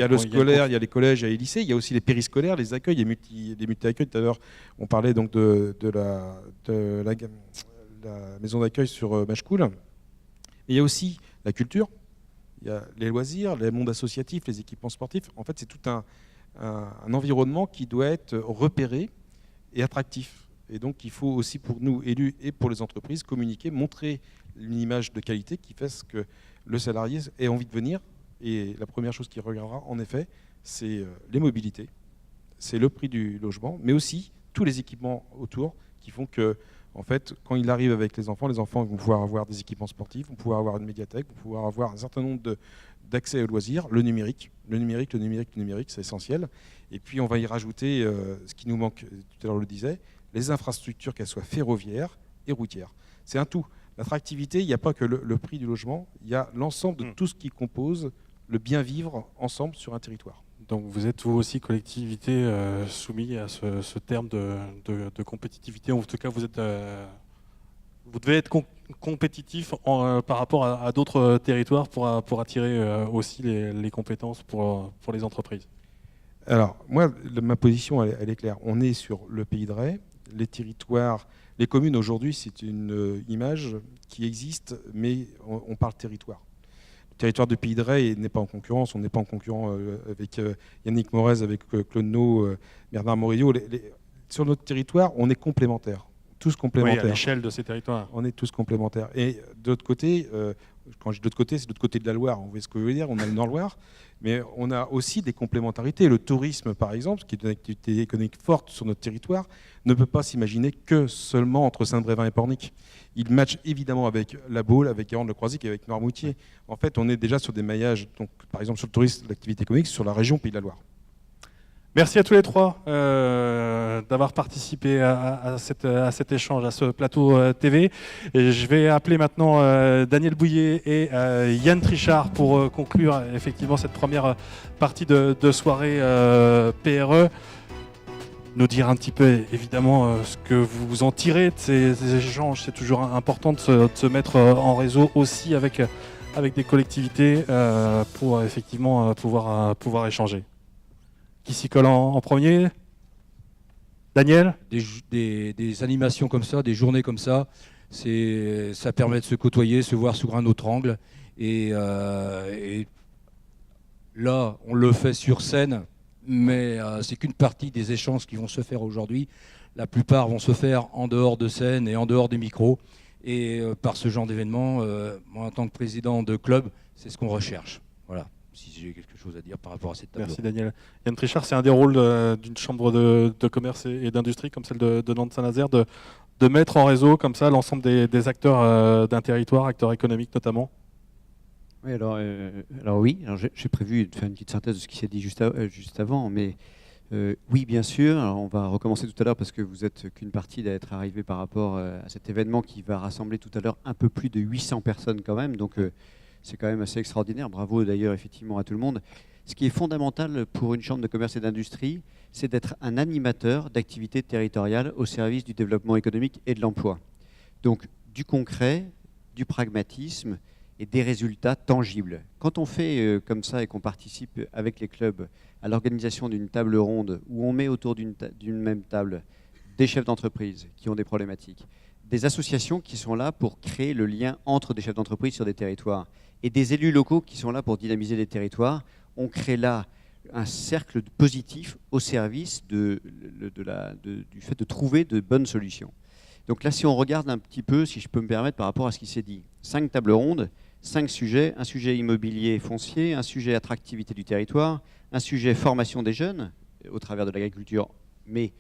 le scolaire, il y a les collèges, il y a les lycées, il y a aussi les périscolaires, les accueils, les multi-accueils. Tout à l'heure, on parlait donc de la maison d'accueil sur Machecoul. Il y a aussi la culture, il y a les loisirs, les mondes associatifs, les équipements sportifs. En fait, c'est tout un environnement qui doit être repéré et attractif. Et donc, il faut aussi pour nous, élus, et pour les entreprises, communiquer, montrer une image de qualité qui fasse que le salarié ait envie de venir. Et la première chose qu'il regardera, en effet, c'est les mobilités, c'est le prix du logement, mais aussi tous les équipements autour qui font que, en fait, quand il arrive avec les enfants vont pouvoir avoir des équipements sportifs, vont pouvoir avoir une médiathèque, vont pouvoir avoir un certain nombre d'accès aux loisirs, le numérique, c'est essentiel. Et puis, on va y rajouter ce qui nous manque, tout à l'heure on le disait, les infrastructures, qu'elles soient ferroviaires et routières. C'est un tout. L'attractivité, il n'y a pas que le prix du logement, il y a l'ensemble de tout ce qui compose le bien vivre ensemble sur un territoire. Donc vous êtes vous aussi collectivité soumis à ce terme de compétitivité. En tout cas, vous devez être compétitif par rapport à d'autres territoires pour attirer aussi les compétences pour les entreprises. Alors, moi, ma position, elle est claire. On est sur le Pays de Ré, les territoires, les communes aujourd'hui, c'est une image qui existe, mais on parle territoire. Le territoire du Pays de Ré n'est pas en concurrence, on n'est pas en concurrence avec Yannick Morez, avec Claude No, Bernard Morillo. Sur notre territoire, on est complémentaires. Tous complémentaires. Oui, à l'échelle de ces territoires. On est tous complémentaires. Et de l'autre côté, quand je dis de l'autre côté, c'est de l'autre côté de la Loire, on voit ce que je veux dire, on a le Nord-Loire, mais on a aussi des complémentarités. Le tourisme, par exemple, qui est une activité économique forte sur notre territoire, ne peut pas s'imaginer que seulement entre Saint-Brévin et Pornic. Il match évidemment avec La Baule, avec Guérande-le-Croisic et avec Noirmoutier. En fait, on est déjà sur des maillages, donc, par exemple sur le tourisme, l'activité économique, sur la région Pays de la Loire. Merci à tous les trois d'avoir participé à cet échange, à ce plateau TV. Et je vais appeler maintenant Daniel Bouillet et Yann Trichard pour conclure effectivement cette première partie de soirée PRE. Nous dire un petit peu évidemment ce que vous en tirez de ces échanges. C'est toujours important de se mettre en réseau aussi avec des collectivités pour effectivement pouvoir échanger. Qui s'y colle en premier? Daniel? Des animations comme ça, des journées comme ça, ça permet de se côtoyer, se voir sous un autre angle. Et là, on le fait sur scène, mais c'est qu'une partie des échanges qui vont se faire aujourd'hui. La plupart vont se faire en dehors de scène et en dehors des micros. Et par ce genre d'événement, moi, en tant que président de club, c'est ce qu'on recherche. Voilà. Si j'ai quelque chose à dire par rapport à cette table. Merci Daniel. Yann Trichard, c'est un des rôles d'une chambre de commerce et d'industrie comme celle de Nantes-Saint-Nazaire de mettre en réseau comme ça l'ensemble des acteurs d'un territoire, acteurs économiques notamment. Oui, alors oui, j'ai prévu de faire une petite synthèse de ce qui s'est dit juste avant, mais oui, bien sûr. Alors, on va recommencer tout à l'heure parce que vous êtes qu'une partie d'être arrivé par rapport à cet événement qui va rassembler tout à l'heure un peu plus de 800 personnes quand même, donc c'est quand même assez extraordinaire. Bravo d'ailleurs effectivement à tout le monde. Ce qui est fondamental pour une chambre de commerce et d'industrie, c'est d'être un animateur d'activités territoriales au service du développement économique et de l'emploi. Donc du concret, du pragmatisme et des résultats tangibles. Quand on fait comme ça et qu'on participe avec les clubs à l'organisation d'une table ronde où on met autour d'une même table des chefs d'entreprise qui ont des problématiques, des associations qui sont là pour créer le lien entre des chefs d'entreprise sur des territoires et des élus locaux qui sont là pour dynamiser les territoires, on crée là un cercle positif au service du fait de trouver de bonnes solutions. Donc là, si on regarde un petit peu, si je peux me permettre, par rapport à ce qui s'est dit, 5 tables rondes, 5 sujets, un sujet immobilier foncier, un sujet attractivité du territoire, un sujet formation des jeunes au travers de l'agriculture, mais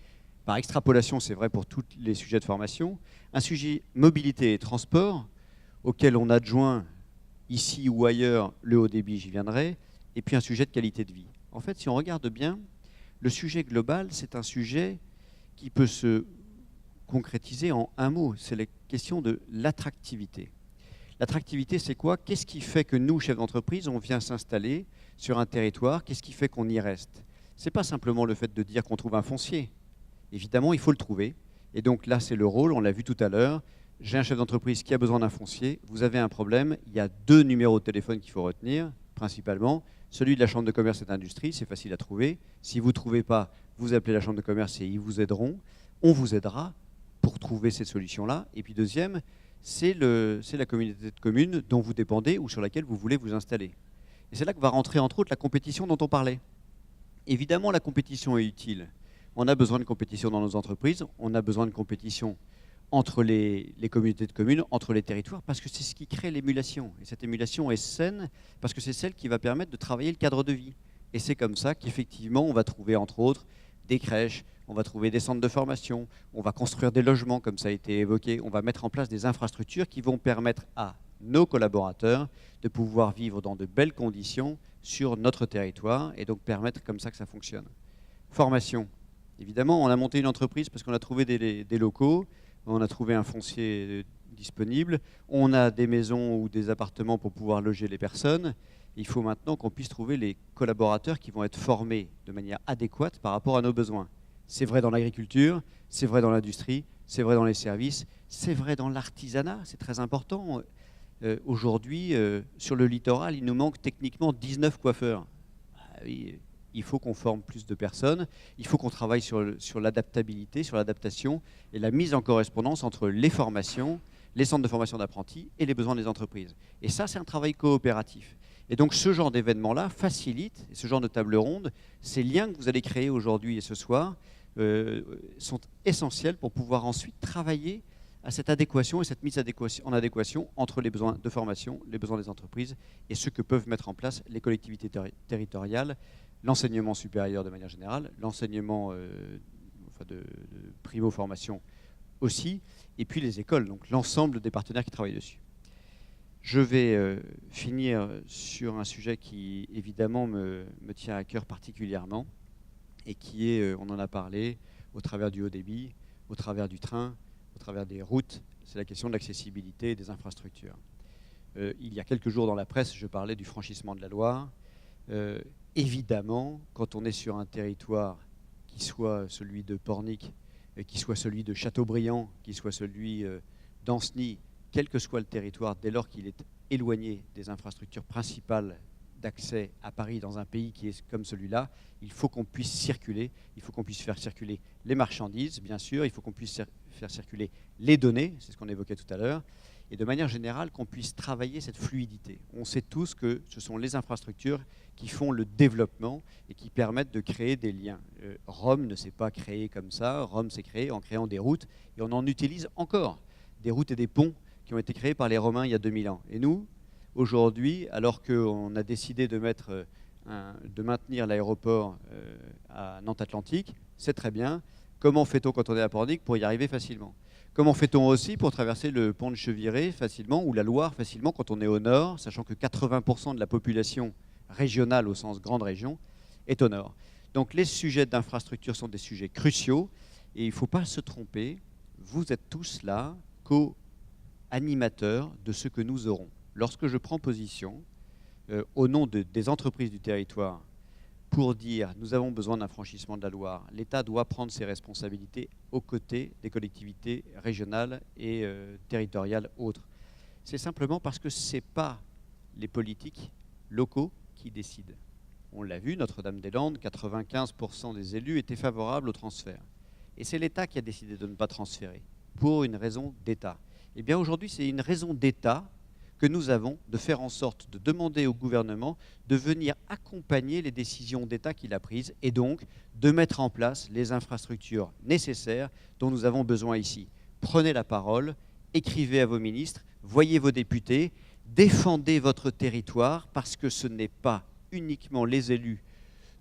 par extrapolation, c'est vrai pour tous les sujets de formation, un sujet mobilité et transport, auquel on adjoint ici ou ailleurs le haut débit, j'y viendrai, et puis un sujet de qualité de vie. En fait, si on regarde bien, le sujet global, c'est un sujet qui peut se concrétiser en un mot, c'est la question de l'attractivité. L'attractivité, c'est quoi? Qu'est-ce qui fait que nous, chefs d'entreprise, on vient s'installer sur un territoire? Qu'est-ce qui fait qu'on y reste? Ce n'est pas simplement le fait de dire qu'on trouve un foncier. Évidemment, il faut le trouver. Et donc là, c'est le rôle, on l'a vu tout à l'heure. J'ai un chef d'entreprise qui a besoin d'un foncier. Vous avez un problème. Il y a 2 numéros de téléphone qu'il faut retenir, principalement. Celui de la Chambre de commerce et d'industrie, c'est facile à trouver. Si vous ne trouvez pas, vous appelez la Chambre de commerce et ils vous aideront. On vous aidera pour trouver ces solutions-là. Et puis deuxième, c'est la communauté de communes dont vous dépendez ou sur laquelle vous voulez vous installer. Et c'est là que va rentrer, entre autres, la compétition dont on parlait. Évidemment, la compétition est utile. On a besoin de compétition dans nos entreprises, on a besoin de compétition entre les communautés de communes, entre les territoires, parce que c'est ce qui crée l'émulation. Et cette émulation est saine, parce que c'est celle qui va permettre de travailler le cadre de vie. Et c'est comme ça qu'effectivement, on va trouver, entre autres, des crèches, on va trouver des centres de formation, on va construire des logements, comme ça a été évoqué, on va mettre en place des infrastructures qui vont permettre à nos collaborateurs de pouvoir vivre dans de belles conditions sur notre territoire, et donc permettre comme ça que ça fonctionne. Formation. Évidemment, on a monté une entreprise parce qu'on a trouvé des locaux, on a trouvé un foncier disponible, on a des maisons ou des appartements pour pouvoir loger les personnes. Il faut maintenant qu'on puisse trouver les collaborateurs qui vont être formés de manière adéquate par rapport à nos besoins. C'est vrai dans l'agriculture, c'est vrai dans l'industrie, c'est vrai dans les services, c'est vrai dans l'artisanat, c'est très important. Aujourd'hui, sur le littoral, il nous manque techniquement 19 coiffeurs. Ah oui, il faut qu'on forme plus de personnes, il faut qu'on travaille sur l'adaptabilité, sur l'adaptation et la mise en correspondance entre les formations, les centres de formation d'apprentis et les besoins des entreprises. Et ça, c'est un travail coopératif. Et donc ce genre d'événement-là facilite, et ce genre de table ronde, ces liens que vous allez créer aujourd'hui et ce soir sont essentiels pour pouvoir ensuite travailler à cette adéquation et cette mise en adéquation entre les besoins de formation, les besoins des entreprises et ce que peuvent mettre en place les collectivités territoriales, l'enseignement supérieur de manière générale, l'enseignement de primo-formation aussi, et puis les écoles, donc l'ensemble des partenaires qui travaillent dessus. Je vais finir sur un sujet qui évidemment me tient à cœur particulièrement et qui est, on en a parlé, au travers du haut débit, au travers du train, au travers des routes, c'est la question de l'accessibilité et des infrastructures. Il y a quelques jours dans la presse, je parlais du franchissement de la Loire. Évidemment, quand on est sur un territoire qui soit celui de Pornic, qui soit celui de Châteaubriand, qui soit celui d'Ancenis, quel que soit le territoire, dès lors qu'il est éloigné des infrastructures principales d'accès à Paris dans un pays qui est comme celui-là, il faut qu'on puisse circuler, il faut qu'on puisse faire circuler les marchandises, bien sûr, il faut qu'on puisse faire circuler les données, c'est ce qu'on évoquait tout à l'heure, et de manière générale qu'on puisse travailler cette fluidité. On sait tous que ce sont les infrastructures qui font le développement et qui permettent de créer des liens. Rome ne s'est pas créé comme ça, Rome s'est créé en créant des routes, et on en utilise encore, des routes et des ponts qui ont été créés par les Romains il y a 2000 ans. Et nous, aujourd'hui, alors qu'on a décidé de maintenir l'aéroport à Nantes-Atlantique, c'est très bien. Comment fait-on quand on est à Pornic pour y arriver facilement? Comment fait-on aussi pour traverser le pont de Cheviré facilement ou la Loire facilement quand on est au nord, sachant que 80% de la population régionale au sens grande région est au nord. Donc les sujets d'infrastructure sont des sujets cruciaux et il ne faut pas se tromper. Vous êtes tous là co-animateurs de ce que nous aurons. Lorsque je prends position au nom des entreprises du territoire pour dire nous avons besoin d'un franchissement de la Loire, l'État doit prendre ses responsabilités aux côtés des collectivités régionales et territoriales autres. C'est simplement parce que ce n'est pas les politiques locaux qui décident. On l'a vu, Notre-Dame-des-Landes, 95% des élus étaient favorables au transfert. Et c'est l'État qui a décidé de ne pas transférer, pour une raison d'État. Eh bien aujourd'hui, c'est une raison d'État que nous avons de faire en sorte de demander au gouvernement de venir accompagner les décisions d'État qu'il a prises et donc de mettre en place les infrastructures nécessaires dont nous avons besoin ici. Prenez la parole, écrivez à vos ministres, voyez vos députés, défendez votre territoire parce que ce n'est pas uniquement les élus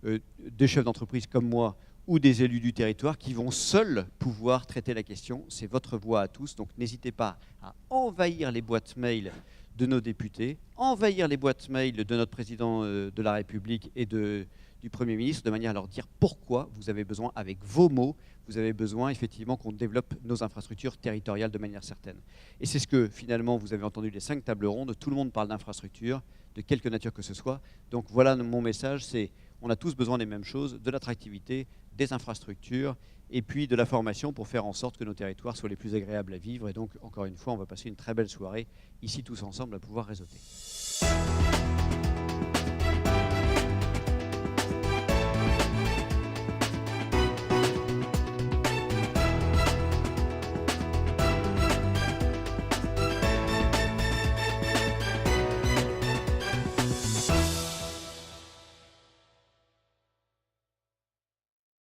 de chefs d'entreprise comme moi ou des élus du territoire qui vont seuls pouvoir traiter la question. C'est votre voix à tous, donc n'hésitez pas à envahir les boîtes mail de nos députés, envahir les boîtes mail de notre président de la République et du Premier ministre, de manière à leur dire pourquoi vous avez besoin, avec vos mots, vous avez besoin effectivement qu'on développe nos infrastructures territoriales de manière certaine. Et c'est ce que finalement vous avez entendu les 5 tables rondes, tout le monde parle d'infrastructures, de quelque nature que ce soit. Donc voilà mon message, c'est on a tous besoin des mêmes choses, de l'attractivité, des infrastructures et puis de la formation pour faire en sorte que nos territoires soient les plus agréables à vivre. Et donc, encore une fois, on va passer une très belle soirée ici tous ensemble à pouvoir réseauter.